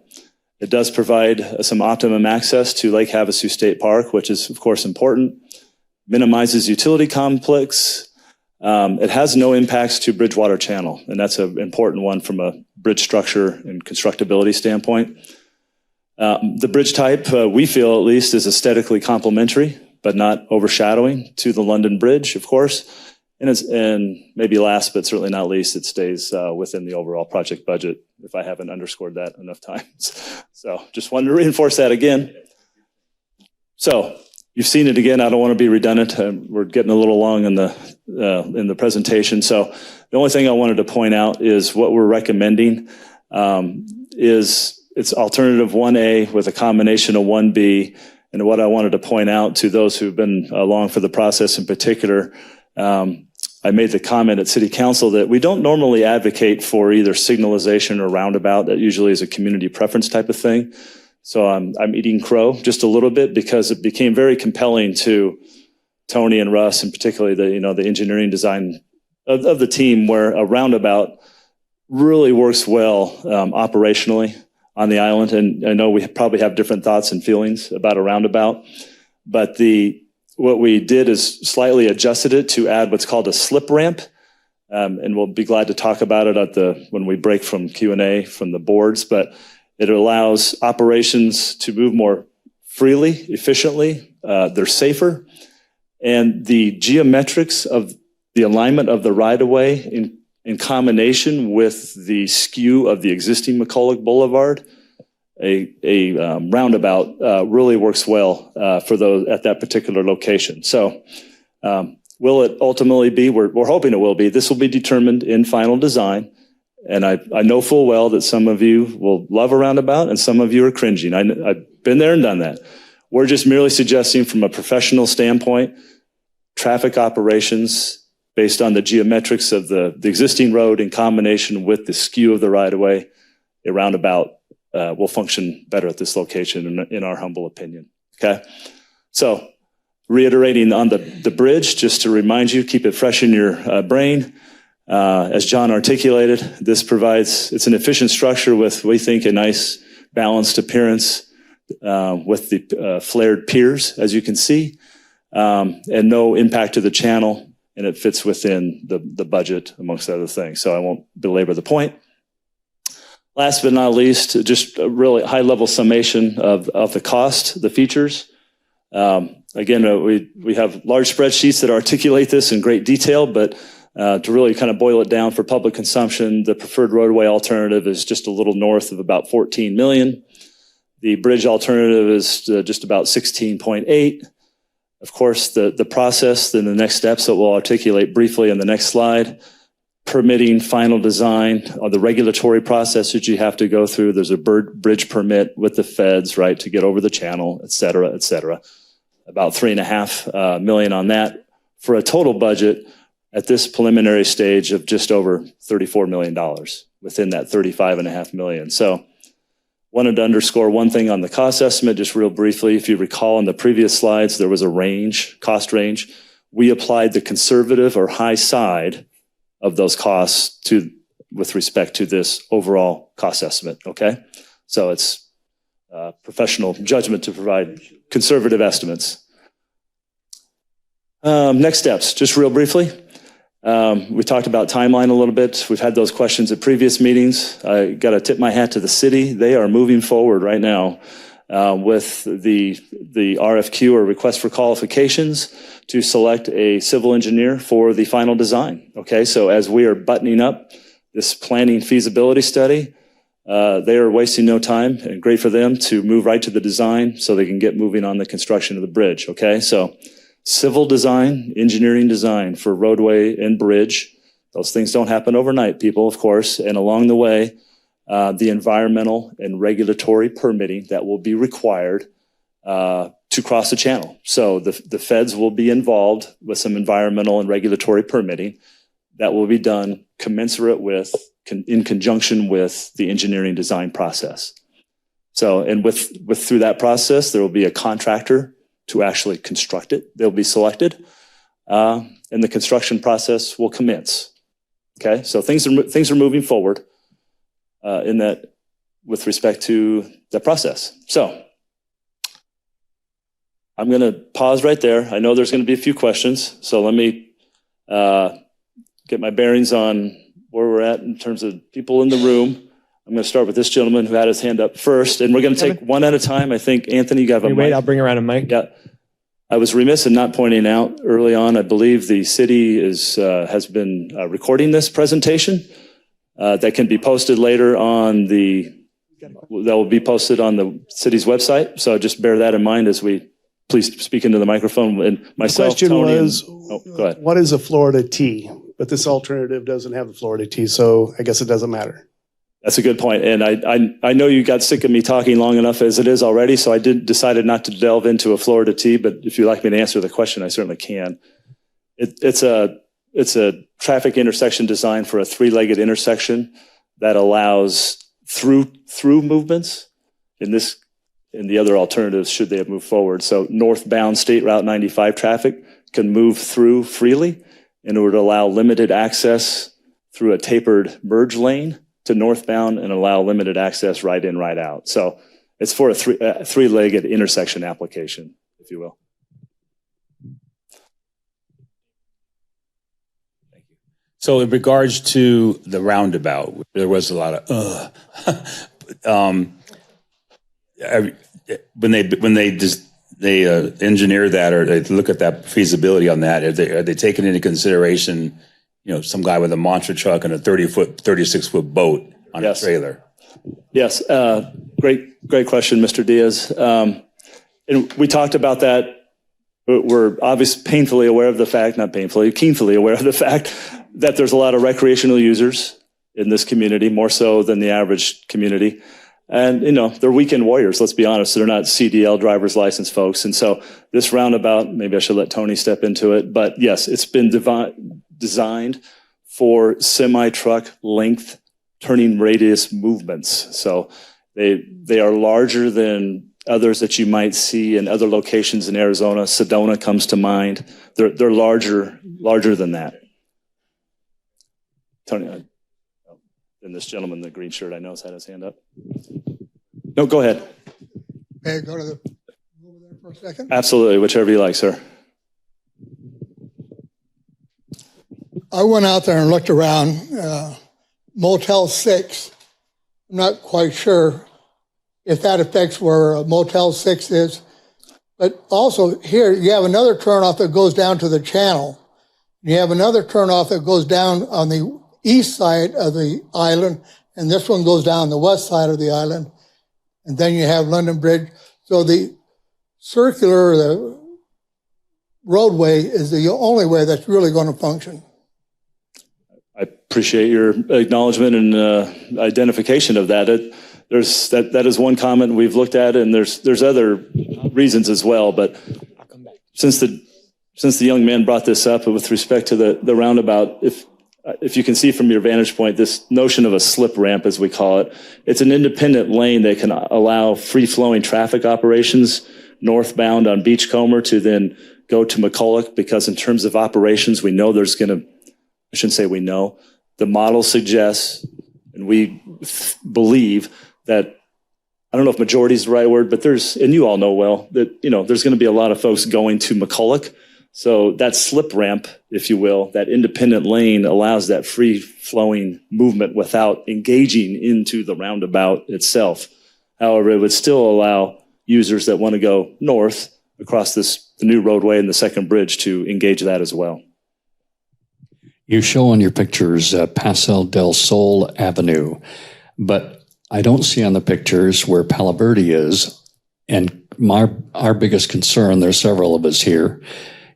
Speaker 2: It does provide some optimum access to Lake Havasu State Park, which is, of course, important. Minimizes utility conflicts. It has no impacts to Bridgewater Channel, and that's an important one from a bridge structure and constructability standpoint. The bridge type, we feel at least, is aesthetically complementary, but not overshadowing to the London Bridge, of course. And maybe last, but certainly not least, it stays within the overall project budget, if I haven't underscored that enough times. So just wanted to reinforce that again. So you've seen it again. I don't want to be redundant. We're getting a little long in the presentation. So the only thing I wanted to point out is what we're recommending is it's alternative 1A with a combination of 1B. And what I wanted to point out to those who've been along for the process in particular, I made the comment at City Council that we don't normally advocate for either signalization or roundabout. That usually is a community preference type of thing. So I'm eating crow just a little bit because it became very compelling to Tony and Russ, and particularly the engineering design of the team, where a roundabout really works well operationally on the island. And I know we probably have different thoughts and feelings about a roundabout, but what we did is slightly adjusted it to add what's called a slip ramp. And we'll be glad to talk about it when we break from Q&A from the boards, but it allows operations to move more freely, efficiently. They're safer. And the geometrics of the alignment of the right-of-way in combination with the skew of the existing McCulloch Boulevard, a roundabout really works well for those at that particular location. So will it ultimately be? We're hoping it will be. This will be determined in final design. And I know full well that some of you will love a roundabout and some of you are cringing. I've been there and done that. We're just merely suggesting from a professional standpoint, traffic operations based on the geometrics of the existing road in combination with the skew of the right-of-way, a roundabout will function better at this location in our humble opinion. Okay. So reiterating on the bridge, just to remind you, keep it fresh in your brain. As John articulated, it's an efficient structure with, we think, a nice balanced appearance with the flared piers, as you can see, and no impact to the channel, and it fits within the budget, amongst other things. So I won't belabor the point. Last but not least, just a really high-level summation of the cost, the features. Again, we have large spreadsheets that articulate this in great detail, but to really kind of boil it down for public consumption, the preferred roadway alternative is just a little north of about 14 million. The bridge alternative is just about 16.8. Of course, the process, then the next steps that we'll articulate briefly on the next slide. Permitting, final design, or the regulatory process that you have to go through. There's a bridge permit with the feds, right, to get over the channel, et cetera, et cetera. About $3.5 million on that for a total budget at this preliminary stage of just over $34 million within that $35.5 million. So wanted to underscore one thing on the cost estimate, just real briefly. If you recall in the previous slides, there was a cost range. We applied the conservative or high side of those costs with respect to this overall cost estimate, okay? So it's professional judgment to provide conservative estimates. Next steps, just real briefly. We talked about timeline a little bit. We've had those questions at previous meetings. I got to tip my hat to the city. They are moving forward right now with the RFQ, or request for qualifications, to select a civil engineer for the final design. Okay, so as we are buttoning up this planning feasibility study, they are wasting no time, and great for them to move right to the design so they can get moving on the construction of the bridge. Okay, so civil design, engineering design for roadway and bridge. Those things don't happen overnight, people, of course, and along the way, the environmental and regulatory permitting that will be required to cross the channel. So the feds will be involved with some environmental and regulatory permitting that will be done commensurate with, in conjunction with the engineering design process. So, and through that process, there will be a contractor to actually construct it. They'll be selected, and the construction process will commence. Okay, so things are moving forward in that with respect to the process. So I'm going to pause right there. I know there's going to be a few questions, so let me get my bearings on where we're at in terms of people in the room. I'm going to start with this gentleman who had his hand up first, and we're going to take one at a time. I think, Anthony, you got a mic.
Speaker 4: Wait, I'll bring around a mic.
Speaker 2: Yeah. I was remiss in not pointing out early on, I believe the city has been recording this presentation. That can be posted later on that will be posted on the city's website. So just bear that in mind as we please speak into the microphone. And myself,
Speaker 5: the question
Speaker 2: Tony,
Speaker 5: was,
Speaker 2: go ahead.
Speaker 5: what is a Florida T? But this alternative doesn't have a Florida T, so I guess it doesn't matter.
Speaker 2: That's a good point. And I know you got sick of me talking long enough as it is already, so I decided not to delve into a Florida T, but if you'd like me to answer the question, I certainly can. It's a traffic intersection designed for a three-legged intersection that allows through movements in the other alternatives should they have moved forward. So northbound State Route 95 traffic can move through freely in order to allow limited access through a tapered merge lane to northbound and allow limited access right in, right out. So it's for a three-legged intersection application, if you will.
Speaker 6: Thank you. So in regards to the roundabout, there was a lot of when they engineer that or they look at that feasibility on that, are they taking into consideration, some guy with a monster truck and a 36-foot boat on a trailer?
Speaker 2: Yes. Great question, Mr. Diaz. And we talked about that. We're obviously keenly aware of the fact that there's a lot of recreational users in this community, more so than the average community. And, they're weekend warriors, let's be honest. They're not CDL driver's license folks. And so this roundabout, maybe I should let Tony step into it. But yes, it's been designed for semi-truck length turning radius movements. So they are larger than others that you might see in other locations in Arizona. Sedona comes to mind. They're larger than that. Tony, and this gentleman in the green shirt, I know, has had his hand up. No, go ahead.
Speaker 7: May I go over there for a second?
Speaker 2: Absolutely, whichever you like, sir.
Speaker 7: I went out there and looked around Motel 6. I'm not quite sure if that affects where Motel 6 is. But also here, you have another turnoff that goes down to the channel. You have another turnoff that goes down on the east side of the island, and this one goes down the west side of the island. And then you have London Bridge. So the the roadway is the only way that's really going to function.
Speaker 2: I appreciate your acknowledgement and identification of that. That is one comment we've looked at, and there's other reasons as well. But since the young man brought this up with respect to the roundabout, if you can see from your vantage point, this notion of a slip ramp, as we call it, it's an independent lane that can allow free-flowing traffic operations northbound on Beachcomber to then go to McCulloch, because in terms of operations, we know I shouldn't say we know, the model suggests, and we believe that, I don't know if majority is the right word, but and you all know well, that, there's going to be a lot of folks going to McCulloch. So that slip ramp, if you will, that independent lane allows that free-flowing movement without engaging into the roundabout itself. However, it would still allow users that want to go north across the new roadway and the second bridge to engage that as well.
Speaker 8: You show on your pictures Paso del Sol Avenue, but I don't see on the pictures where Palo Verde is. And our biggest concern, there's several of us here,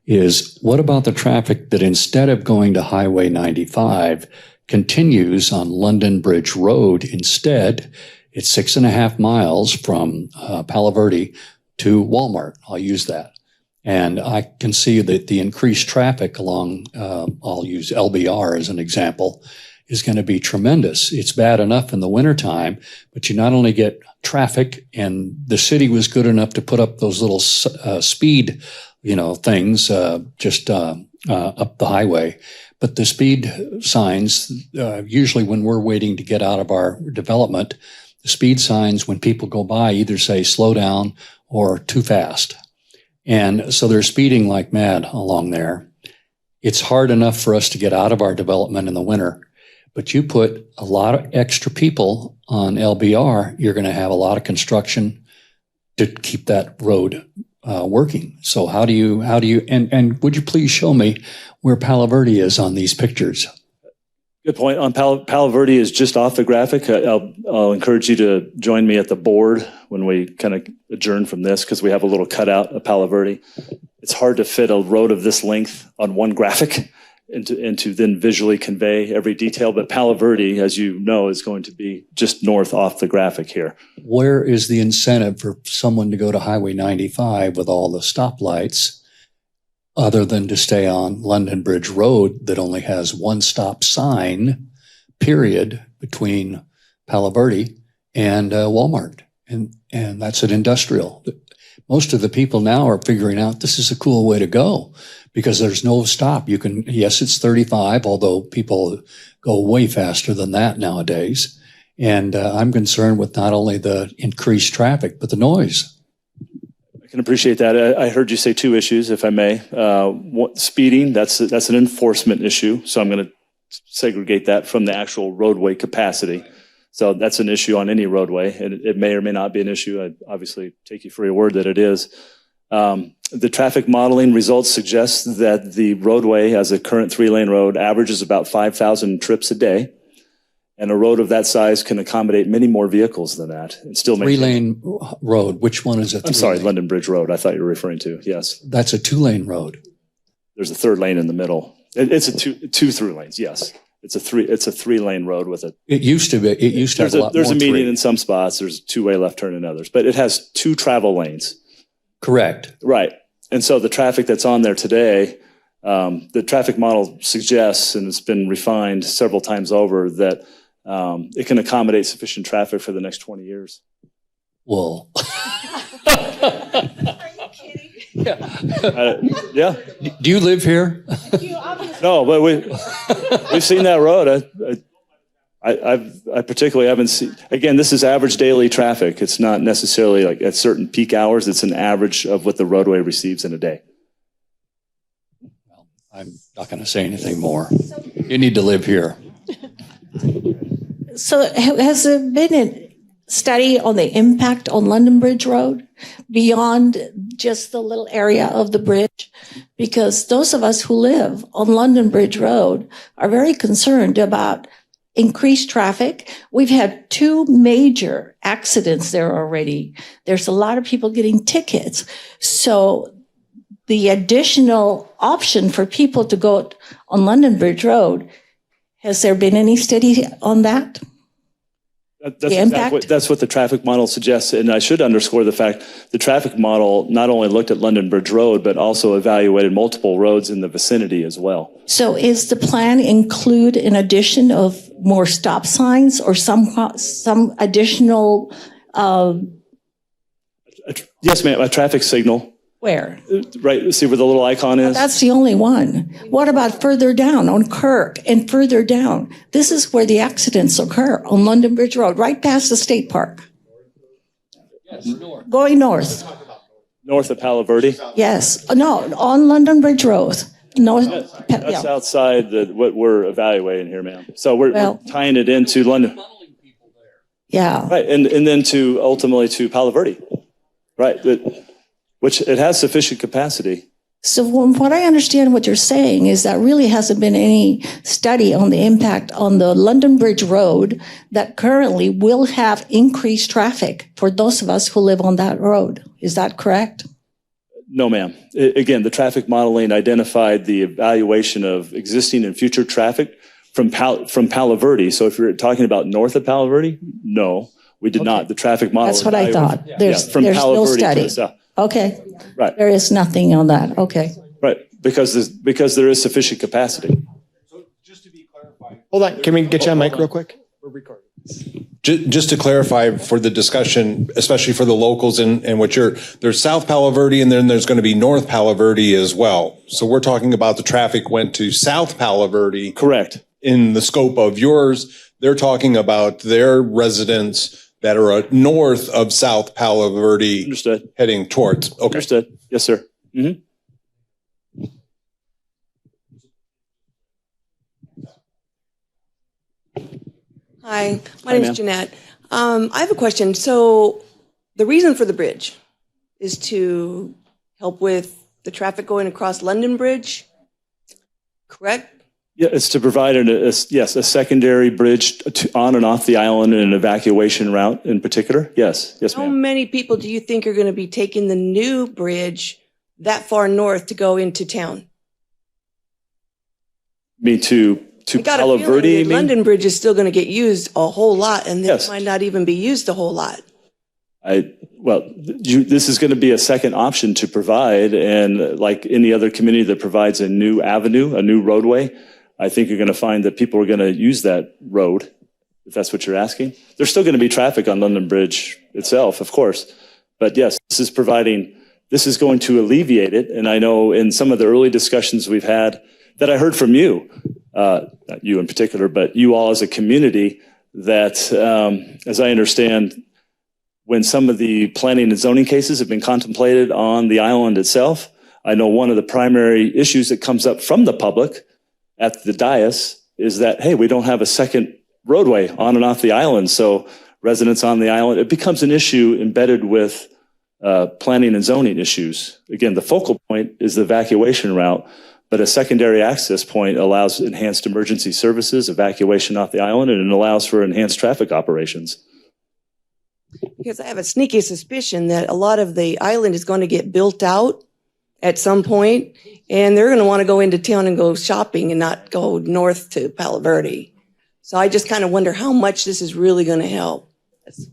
Speaker 8: is what about the traffic that instead of going to Highway 95 continues on London Bridge Road instead? It's 6.5 miles from Palo Verde to Walmart. I'll use that. And I can see that the increased traffic along, I'll use LBR as an example, is going to be tremendous. It's bad enough in the wintertime, but you not only get traffic, and the city was good enough to put up those little speed things just up the highway. But the speed signs, usually when we're waiting to get out of our development, the speed signs when people go by either say slow down or too fast. And so they're speeding like mad along there. It's hard enough for us to get out of our development in the winter, but you put a lot of extra people on LBR, you're going to have a lot of construction to keep that road working. So how do you, and would you please show me where Palo Verde is on these pictures?
Speaker 2: Good point. On Palo Verde is just off the graphic. I'll encourage you to join me at the board when we kind of adjourn from this, because we have a little cutout of Palo Verde. It's hard to fit a road of this length on one graphic and to then visually convey every detail. But Palo Verde, as you know, is going to be just north off the graphic here.
Speaker 8: Where is the incentive for someone to go to Highway 95 with all the stoplights other than to stay on London Bridge Road that only has one stop sign, period, between Palo Verde and Walmart? And that's an industrial. Most of the people now are figuring out this is a cool way to go because there's no stop. You can, yes, it's 35, although people go way faster than that nowadays. And I'm concerned with not only the increased traffic, but the noise.
Speaker 2: I can appreciate that. I heard you say two issues, if I may. Speeding, that's an enforcement issue. So I'm going to segregate that from the actual roadway capacity. So that's an issue on any roadway, and it may or may not be an issue. I obviously take you for your word that it is. The traffic modeling results suggest that the roadway, as a current 3-lane road, averages about 5,000 trips a day. And a road of that size can accommodate many more vehicles than that. And still
Speaker 8: 3-lane road, which one is it?
Speaker 2: I'm sorry, London Bridge Road. I thought you were referring to, yes.
Speaker 8: That's a 2-lane road.
Speaker 2: There's a third lane in the middle. It's a two through lanes, yes. It's a 3-lane road with a.
Speaker 8: It used to be. It used to have a lot more.
Speaker 2: There's a median in some spots. There's a 2-way left turn in others, but it has 2 travel lanes.
Speaker 8: Correct.
Speaker 2: Right, and so the traffic that's on there today, the traffic model suggests, and it's been refined several times over, that it can accommodate sufficient traffic for the next 20 years.
Speaker 8: Well.
Speaker 4: Are you kidding?
Speaker 2: Yeah.
Speaker 8: Do you live here?
Speaker 2: No, but we've seen that road. I particularly haven't seen. Again, this is average daily traffic. It's not necessarily like at certain peak hours. It's an average of what the roadway receives in a day.
Speaker 8: Well, I'm not going to say anything more. You need to live here.
Speaker 4: So has there been a study on the impact on London Bridge Road beyond just the little area of the bridge? Because those of us who live on London Bridge Road are very concerned about increased traffic. We've had 2 major accidents there already. There's a lot of people getting tickets. So the additional option for people to go on London Bridge Road, has there been any study on that?
Speaker 2: That's what the traffic model suggests. And I should underscore the fact the traffic model not only looked at London Bridge Road, but also evaluated multiple roads in the vicinity as well.
Speaker 4: So is the plan include an addition of more stop signs or some additional?
Speaker 2: Yes, ma'am. A traffic signal.
Speaker 4: Where?
Speaker 2: Right. See where the little icon is?
Speaker 4: That's the only one. What about further down on Kirk and further down? This is where the accidents occur on London Bridge Road, right past the state park. Yes, north. Going north.
Speaker 2: North of Palo Verde?
Speaker 4: Yes. No, on London Bridge Road. North.
Speaker 2: That's outside what we're evaluating here, ma'am. So we're tying it into London.
Speaker 4: Yeah.
Speaker 2: Right. And then ultimately to Palo Verde. Right. Which it has sufficient capacity.
Speaker 4: So from what I understand, what you're saying is that really hasn't been any study on the impact on the London Bridge Road that currently will have increased traffic for those of us who live on that road. Is that correct?
Speaker 2: No, ma'am. Again, the traffic modeling identified the evaluation of existing and future traffic from Palo Verde. So if you're talking about north of Palo Verde, no, we did not. The traffic model.
Speaker 4: That's what I thought. There's
Speaker 2: Palo
Speaker 4: no
Speaker 2: Verde
Speaker 4: study.
Speaker 2: to the south.
Speaker 4: Okay.
Speaker 2: Right.
Speaker 4: There is nothing on that. Okay.
Speaker 2: Right. Because there is sufficient capacity.
Speaker 9: So just to be clarified. Hold on. Can we get you on mic real quick? We're recording. Just to clarify for the discussion, especially for the locals and there's South Palo Verde and then there's going to be North Palo Verde as well. So we're talking about the traffic went to South Palo Verde.
Speaker 2: Correct.
Speaker 9: In the scope of yours, they're talking about their residents that are north of South Palo Verde
Speaker 2: Understood.
Speaker 9: heading towards. Okay.
Speaker 2: Understood. Yes, sir.
Speaker 10: Hi, my
Speaker 2: Hi,
Speaker 10: name
Speaker 2: ma'am.
Speaker 10: is Jeanette. I have a question. So the reason for the bridge is to help with the traffic going across London Bridge, correct?
Speaker 2: Yeah, it's to provide a secondary bridge on and off the island and an evacuation route in particular. Yes,
Speaker 10: How
Speaker 2: ma'am.
Speaker 10: many people do you think are going to be taking the new bridge that far north to go into town?
Speaker 2: Me to
Speaker 10: I got
Speaker 2: Palo
Speaker 10: a feeling
Speaker 2: Verde.
Speaker 10: the
Speaker 2: you mean?
Speaker 10: London Bridge is still going to get used a whole lot, and this
Speaker 2: Yes.
Speaker 10: might not even be used a whole lot.
Speaker 2: This is going to be a second option to provide, and like any other community that provides a new avenue, a new roadway, I think you're going to find that people are going to use that road, if that's what you're asking. There's still going to be traffic on London Bridge itself, of course, but yes, this is going to alleviate it, and I know in some of the early discussions we've had that I heard from you, not you in particular, but you all as a community, that as I understand, when some of the planning and zoning cases have been contemplated on the island itself, I know one of the primary issues that comes up from the public at the dais is that, hey, we don't have a second roadway on and off the island. So residents on the island, it becomes an issue embedded with planning and zoning issues. Again, the focal point is the evacuation route, but a secondary access point allows enhanced emergency services, evacuation off the island, and it allows for enhanced traffic operations.
Speaker 10: Because I have a sneaky suspicion that a lot of the island is going to get built out at some point, and they're going to want to go into town and go shopping and not go north to Palo Verde. So I just kind of wonder how much this is really going to help.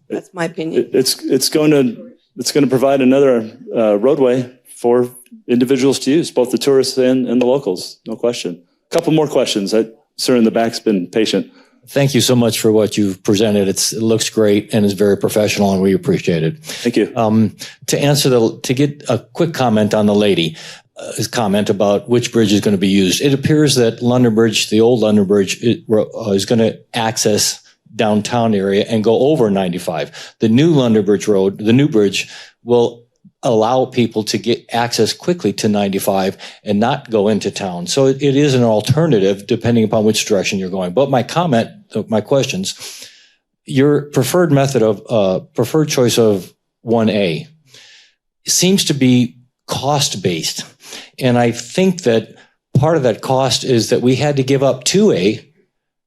Speaker 10: That's my opinion.
Speaker 2: It's going to provide another roadway for individuals to use, both the tourists and the locals, no question. A couple more questions. Sir in the back's been patient.
Speaker 11: Thank you so much for what you've presented. It looks great and is very professional, and we appreciate it.
Speaker 2: Thank you.
Speaker 11: To get a quick comment on the lady's comment about which bridge is going to be used. It appears that London Bridge, the old London Bridge, is going to access downtown area and go over 95. The new London Bridge Road, the new bridge, will allow people to get access quickly to 95 and not go into town. So it is an alternative depending upon which direction you're going. But my questions, your preferred choice of 1A seems to be cost-based. And I think that part of that cost is that we had to give up 2A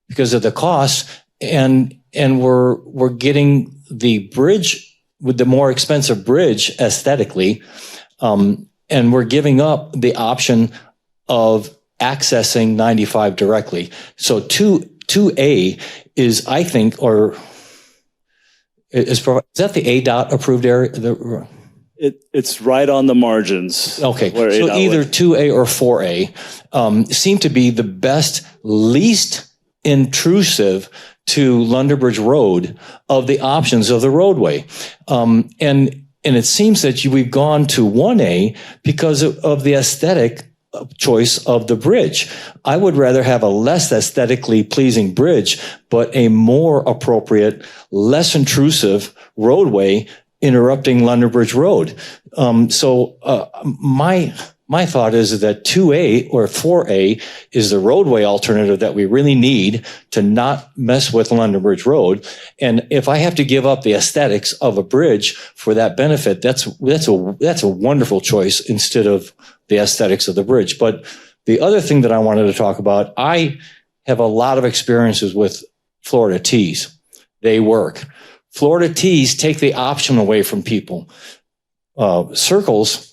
Speaker 11: because of the cost, and we're getting the bridge with the more expensive bridge aesthetically, and we're giving up the option of accessing 95 directly. So 2A is, I think, is that the ADOT approved area?
Speaker 2: It's right on the margins.
Speaker 11: Okay, so either 2A or 4A seem to be the best, least intrusive to London Bridge Road of the options of the roadway. And it seems that we've gone to 1A because of the aesthetic choice of the bridge. I would rather have a less aesthetically pleasing bridge, but a more appropriate, less intrusive roadway interrupting London Bridge Road. My thought is that 2A or 4A is the roadway alternative that we really need to not mess with London Bridge Road. And if I have to give up the aesthetics of a bridge for that benefit, that's a wonderful choice instead of the aesthetics of the bridge. But the other thing that I wanted to talk about, I have a lot of experiences with Florida Tees. They work. Florida Tees take the option away from people. Circles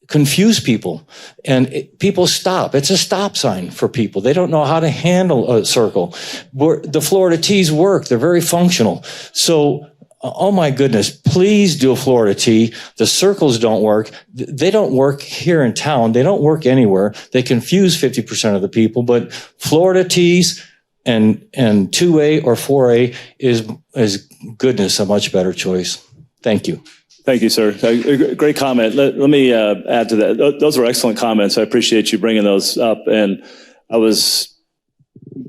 Speaker 11: confuse people, and people stop. It's a stop sign for people. They don't know how to handle a circle. The Florida Tees work. They're very functional. So, oh my goodness, please do a Florida Tee. The circles don't work. They don't work here in town. They don't work anywhere. They confuse 50% of the people, but Florida Tees and 2A or 4A is goodness, a much better choice. Thank you.
Speaker 2: Thank you, sir. Great comment. Let me add to that. Those were excellent comments. I appreciate you bringing those up. And I was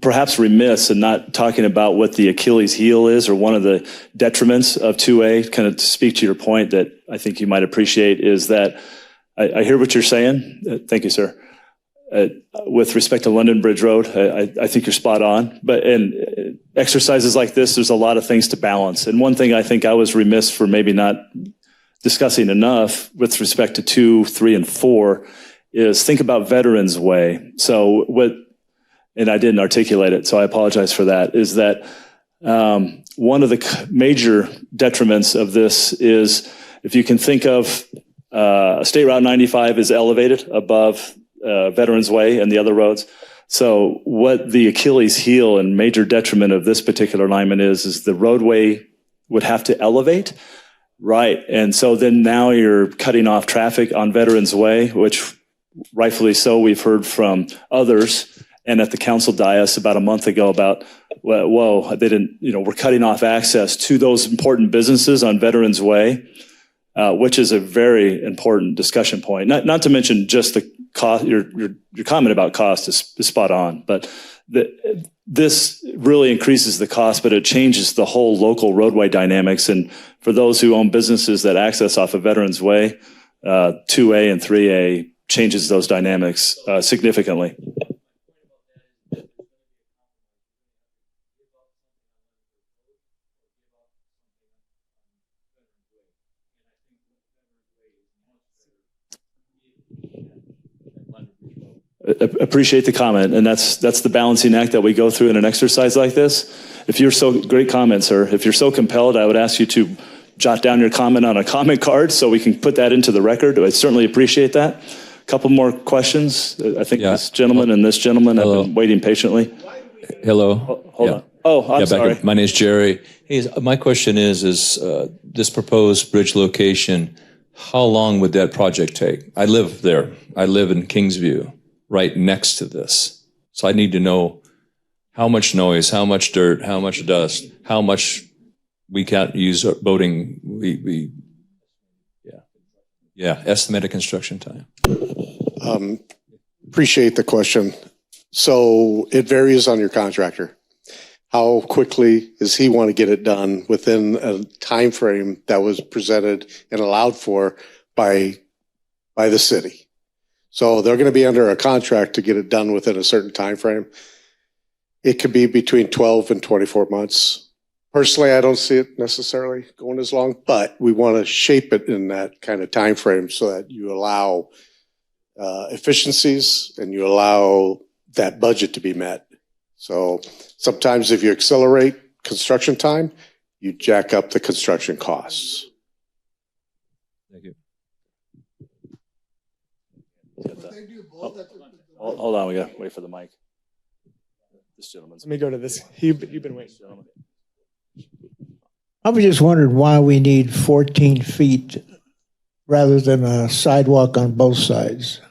Speaker 2: perhaps remiss in not talking about what the Achilles heel is, or one of the detriments of 2A, kind of to speak to your point that I think you might appreciate, is that I hear what you're saying. Thank you, sir. With respect to London Bridge Road, I think you're spot on. But in exercises like this, there's a lot of things to balance. And one thing I think I was remiss for maybe not discussing enough with respect to 2, 3, and 4 is think about Veterans Way. So and I didn't articulate it, so I apologize for that, is that one of the major detriments of this is, if you can think of State Route 95 is elevated above Veterans Way and the other roads. So what the Achilles heel and major detriment of this particular alignment is the roadway would have to elevate. Right. And so then now you're cutting off traffic on Veterans Way, which rightfully so, we've heard from others. And at the council dais about a month ago about, whoa, they didn't, we're cutting off access to those important businesses on Veterans Way, which is a very important discussion point. Not to mention just the cost. Your comment about cost is spot on, but this really increases the cost, but it changes the whole local roadway dynamics. And for those who own businesses that access off of Veterans Way, 2A and 3A changes those dynamics significantly. Appreciate the comment, and that's the balancing act that we go through in an exercise like this. If you're great comment, sir. If you're so compelled, I would ask you to jot down your comment on a comment card so we can put that into the record. I certainly appreciate that. A couple more questions. I think this gentleman and this gentleman have been waiting patiently.
Speaker 12: Hello.
Speaker 2: Hold on. Oh, I'm sorry.
Speaker 12: My name is Jerry. Hey, my question is this proposed bridge location, how long would that project take? I live there. I live in Kingsview, right next to this. So I need to know how much noise, how much dirt, how much dust, how much we can't use boating. Estimated construction time.
Speaker 1: Appreciate the question. So it varies on your contractor. How quickly does he want to get it done within a time frame that was presented and allowed for by the city? So they're going to be under a contract to get it done within a certain time frame. It could be between 12 and 24 months. Personally, I don't see it necessarily going as long, but we want to shape it in that kind of time frame so that you allow efficiencies and you allow that budget to be met. So sometimes if you accelerate construction time, you jack up the construction costs.
Speaker 12: Thank you.
Speaker 2: Hold on, we got to wait for the mic. This gentleman's.
Speaker 13: Let me go to this. You've been waiting.
Speaker 14: I was just wondering why we need 14 feet rather than a sidewalk on both sides.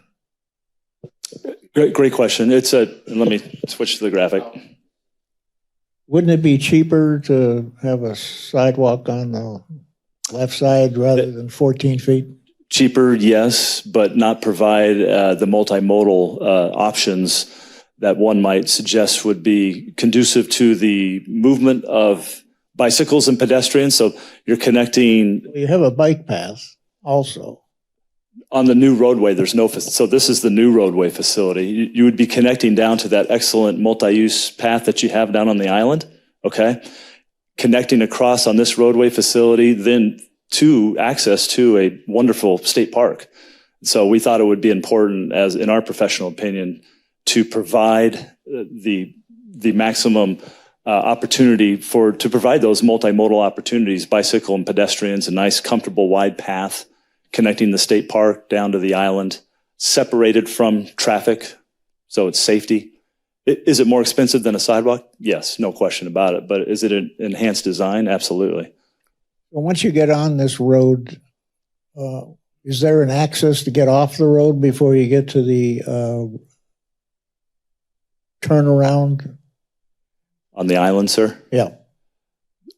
Speaker 2: Great question. Let me switch to the graphic.
Speaker 14: Wouldn't it be cheaper to have a sidewalk on the left side rather than 14 feet?
Speaker 2: Cheaper, yes, but not provide the multimodal options that one might suggest would be conducive to the movement of bicycles and pedestrians. So you're connecting.
Speaker 14: You have a bike path also.
Speaker 2: On the new roadway, there's no, so this is the new roadway facility. You would be connecting down to that excellent multi-use path that you have down on the island, okay? Connecting across on this roadway facility, then to access to a wonderful state park. So we thought it would be important, as in our professional opinion, to provide the maximum opportunity to provide those multimodal opportunities, bicycle and pedestrians, a nice, comfortable, wide path connecting the state park down to the island, separated from traffic, so it's safety. Is it more expensive than a sidewalk? Yes, no question about it. But is it an enhanced design? Absolutely.
Speaker 14: Well, once you get on this road, is there an access to get off the road before you get to the turnaround?
Speaker 2: On the island, sir?
Speaker 14: Yeah.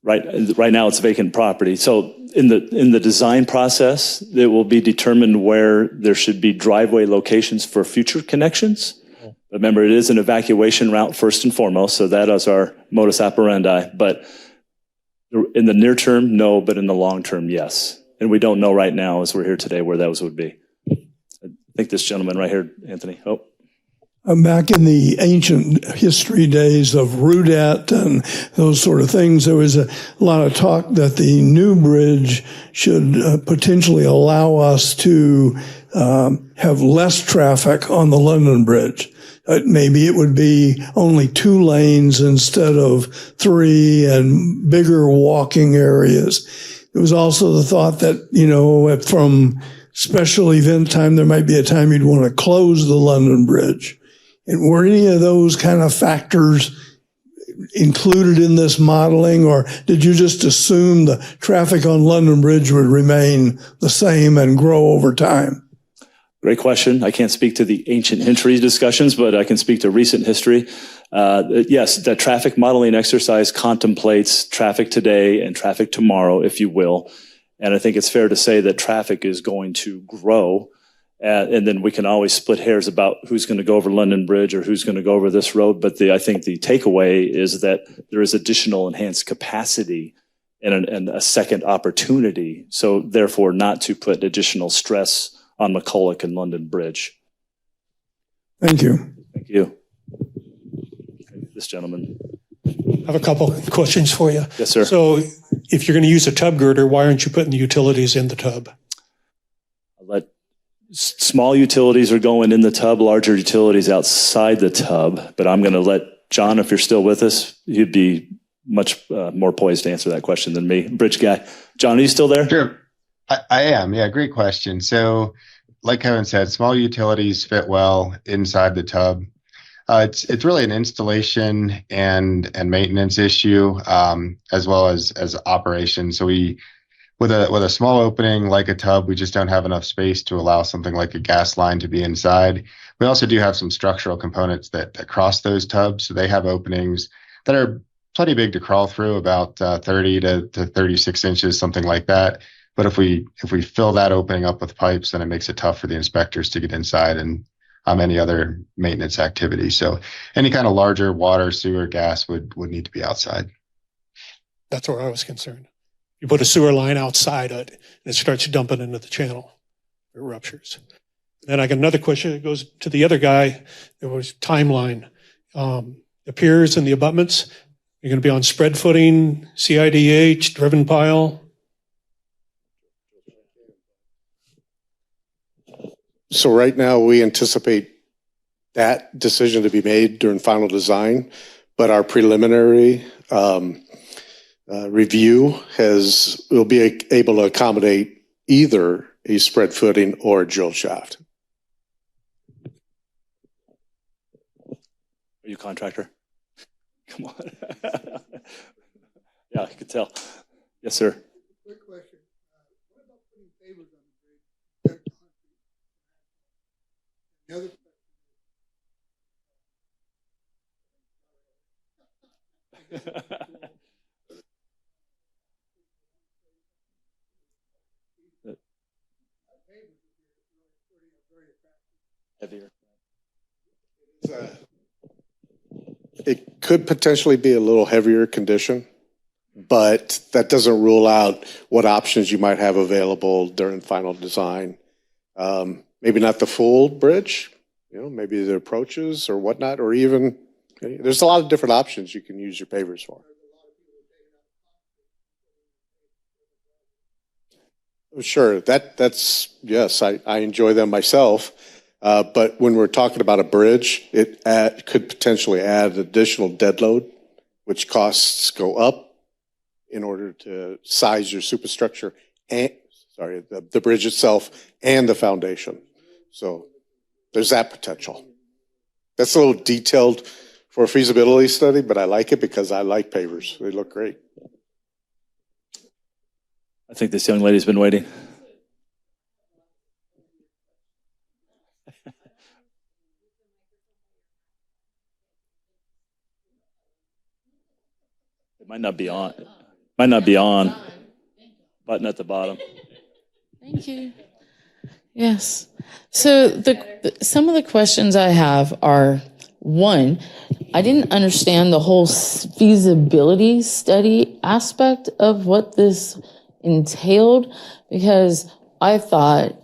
Speaker 2: Right now it's vacant property. So in the design process, it will be determined where there should be driveway locations for future connections. Remember, it is an evacuation route first and foremost, so that is our modus operandi. But in the near term, no, but in the long term, yes. And we don't know right now, as we're here today, where those would be. I think this gentleman right here, Anthony. Oh.
Speaker 15: Back in the ancient history days of Rudet and those sort of things, there was a lot of talk that the new bridge should potentially allow us to have less traffic on the London Bridge. Maybe it would be only 2 lanes instead of 3 and bigger walking areas. There was also the thought that, you know, from special event time, there might be a time you'd want to close the London Bridge. And were any of those kind of factors included in this modeling, or did you just assume the traffic on London Bridge would remain the same and grow over time?
Speaker 2: Great question. I can't speak to the ancient history discussions, but I can speak to recent history. Yes, the traffic modeling exercise contemplates traffic today and traffic tomorrow, if you will. And I think it's fair to say that traffic is going to grow. And then we can always split hairs about who's going to go over London Bridge or who's going to go over this road. But I think the takeaway is that there is additional enhanced capacity and a second opportunity. So therefore, not to put additional stress on McCulloch and London Bridge.
Speaker 15: Thank you.
Speaker 2: Thank you. This gentleman.
Speaker 16: I have a couple of questions for you.
Speaker 2: Yes, sir.
Speaker 16: So if you're going to use a tub girder, why aren't you putting the utilities in the tub?
Speaker 2: Small utilities are going in the tub, larger utilities outside the tub. But I'm going to let John, if you're still with us, he'd be much more poised to answer that question than me. Bridge guy. John, are you still there?
Speaker 3: Sure. I am. Yeah, great question. So like Kevin said, small utilities fit well inside the tub. It's really an installation and maintenance issue, as well as operation. So with a small opening like a tub, we just don't have enough space to allow something like a gas line to be inside. We also do have some structural components that cross those tubs. So they have openings that are plenty big to crawl through, about 30 to 36 inches, something like that. But if we fill that opening up with pipes, then it makes it tough for the inspectors to get inside and any other maintenance activity. So any kind of larger water, sewer, gas would need to be outside.
Speaker 16: That's where I was concerned. You put a sewer line outside it, and it starts dumping into the channel. It ruptures. Then I got another question that goes to the other guy. There was timeline. The piers and the abutments, you're going to be on spread footing, CIDH, driven pile.
Speaker 1: So right now, we anticipate that decision to be made during final design, but our preliminary review will be able to accommodate either a spread footing or a drill shaft.
Speaker 2: Are you a contractor? Come on. Yeah, I could tell. Yes, sir.
Speaker 7: Quick question. What about putting pavers on the bridge? The other
Speaker 2: Heavier.
Speaker 1: It could potentially be a little heavier condition, but that doesn't rule out what options you might have available during final design. Maybe not the full bridge, maybe the approaches or whatnot, or even there's a lot of different options you can use your pavers for. Sure, that's yes, I enjoy them myself. But when we're talking about a bridge, it could potentially add additional dead load, which costs go up in order to size your superstructure and the bridge itself and the foundation. So there's that potential. That's a little detailed for a feasibility study, but I like it because I like pavers. They look great.
Speaker 2: I think this young lady's been waiting. It might not be on. Might not be on. Button at the bottom.
Speaker 17: Thank you. Yes. So some of the questions I have are, One, I didn't understand the whole feasibility study aspect of what this entailed, because I thought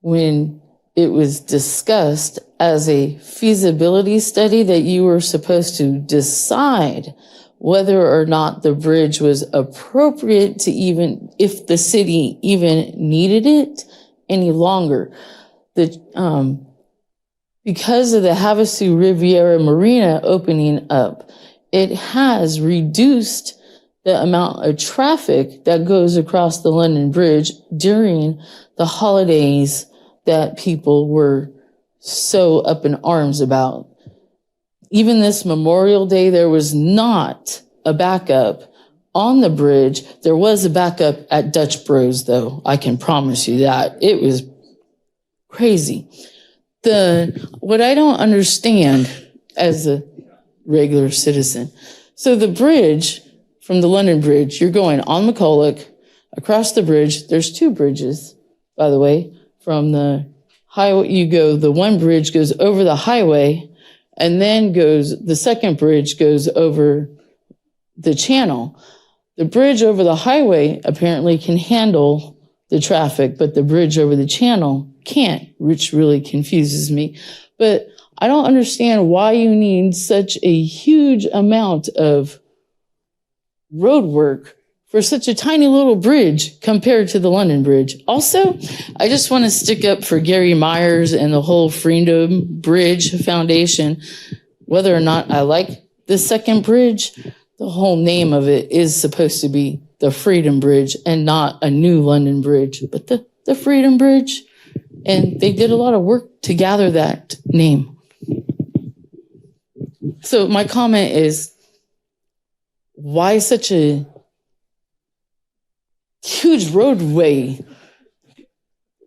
Speaker 17: when it was discussed as a feasibility study that you were supposed to decide whether or not the bridge was appropriate to even, if the city even needed it any longer. Because of the Havasu Riviera Marina opening up, it has reduced the amount of traffic that goes across the London Bridge during the holidays that people were so up in arms about. Even this Memorial Day, there was not a backup on the bridge. There was a backup at Dutch Bros, though. I can promise you that. It was crazy. What I don't understand as a regular citizen, so the bridge from the London Bridge, you're going on McCulloch, across the bridge. There's two bridges, by the way, from the highway. The one bridge goes over the highway, and then the second bridge goes over the channel. The bridge over the highway apparently can handle the traffic, but the bridge over the channel can't, which really confuses me. But I don't understand why you need such a huge amount of road work for such a tiny little bridge compared to the London Bridge. Also, I just want to stick up for Gary Myers and the whole Freedom Bridge Foundation. Whether or not I like the second bridge, the whole name of it is supposed to be the Freedom Bridge and not a new London Bridge, but the Freedom Bridge. And they did a lot of work to gather that name. So my comment is, why such a huge roadway?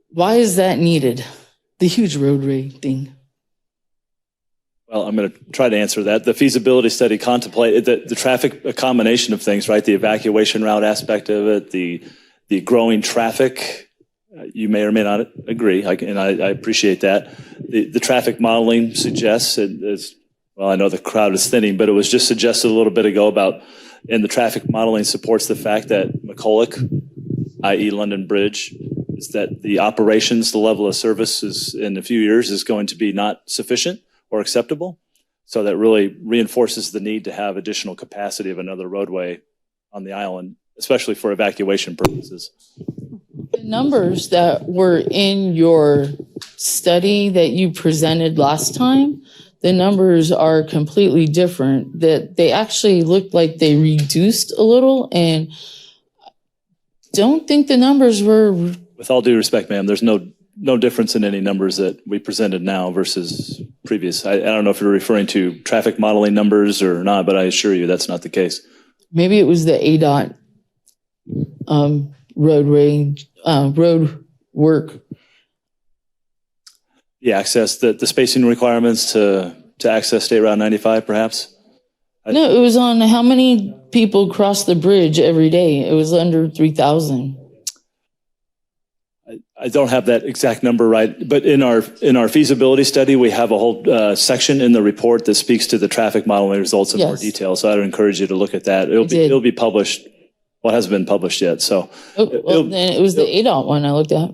Speaker 17: Why is that needed? The huge roadway thing.
Speaker 2: Well, I'm going to try to answer that. The feasibility study contemplated the traffic, a combination of things, right? The evacuation route aspect of it, the growing traffic. You may or may not agree, and I appreciate that. The traffic modeling suggests, well, I know the crowd is thinning, but it was just suggested a little bit ago about, and the traffic modeling supports the fact that McCulloch, i.e. London Bridge, is that the operations, the level of service is in a few years is going to be not sufficient or acceptable. So that really reinforces the need to have additional capacity of another roadway on the island, especially for evacuation purposes.
Speaker 17: The numbers that were in your study that you presented last time, the numbers are completely different. That they actually looked like they reduced a little, and don't think the numbers were.
Speaker 2: With all due respect, ma'am, there's no difference in any numbers that we presented now versus previous. I don't know if you're referring to traffic modeling numbers or not, but I assure you that's not the case.
Speaker 17: Maybe it was the ADOT roadway road work.
Speaker 2: The access, the spacing requirements to access State Route 95, perhaps?
Speaker 17: No, it was on how many people cross the bridge every day. It was under 3,000.
Speaker 2: I don't have that exact number right, but in our feasibility study, we have a whole section in the report that speaks to the traffic modeling results in more detail. So I'd encourage you to look at that. It'll be published. Well, it hasn't been published yet. So
Speaker 17: then it was the ADOT one I looked at.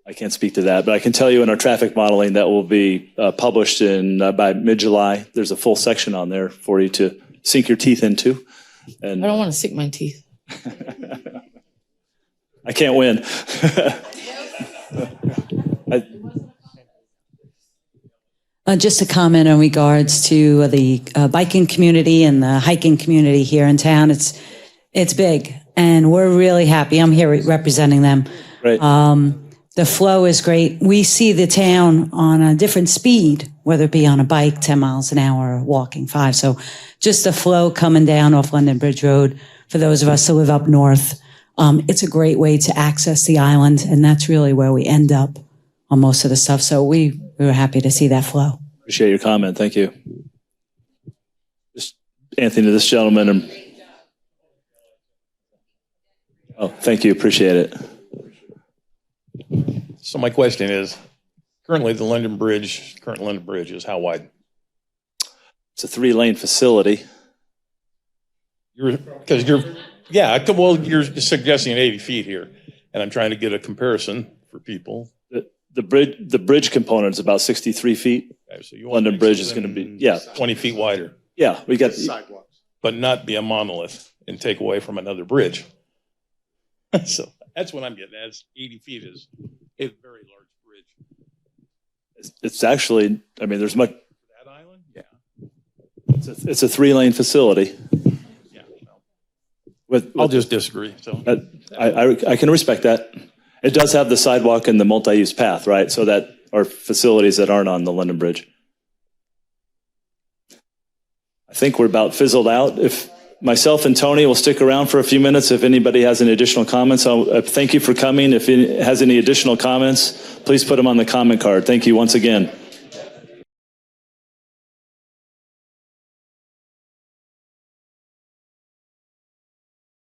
Speaker 2: I can't speak to that, but I can tell you in our traffic modeling that will be published by mid-July. There's a full section on there for you to sink your teeth into. And
Speaker 17: I don't want to sink my teeth.
Speaker 2: I can't win.
Speaker 18: Just a comment in regards to the biking community and the hiking community here in town. It's big, and we're really happy. I'm here representing them.
Speaker 2: Right.
Speaker 18: The flow is great. We see the town on a different speed, whether it be on a bike, 10 miles an hour, or walking 5. So just the flow coming down off London Bridge Road, for those of us who live up north, it's a great way to access the island, and that's really where we end up on most of the stuff. So we were happy to see that flow.
Speaker 2: Appreciate your comment. Thank you. Just Anthony, to this gentleman. Oh, thank you. Appreciate it.
Speaker 19: So my question is, current London Bridge is how wide?
Speaker 2: It's a 3-lane facility.
Speaker 19: You're suggesting 80 feet here, and I'm trying to get a comparison for people.
Speaker 2: The bridge component is about 63 feet.
Speaker 19: Okay, so you want
Speaker 2: London Bridge is going to be
Speaker 19: 20 feet wider.
Speaker 2: Yeah, we got
Speaker 5: sidewalks,
Speaker 19: but not be a monolith and take away from another bridge. So that's what I'm getting at. 80 feet is a very large bridge.
Speaker 2: It's actually, I mean, there's much.
Speaker 19: That island? Yeah.
Speaker 2: It's a 3-lane facility.
Speaker 19: Yeah. I'll just disagree. So
Speaker 2: I can respect that. It does have the sidewalk and the multi-use path, right? So that are facilities that aren't on the London Bridge. I think we're about fizzled out. If myself and Tony will stick around for a few minutes, if anybody has any additional comments, thank you for coming. If it has any additional comments, please put them on the comment card. Thank you once again.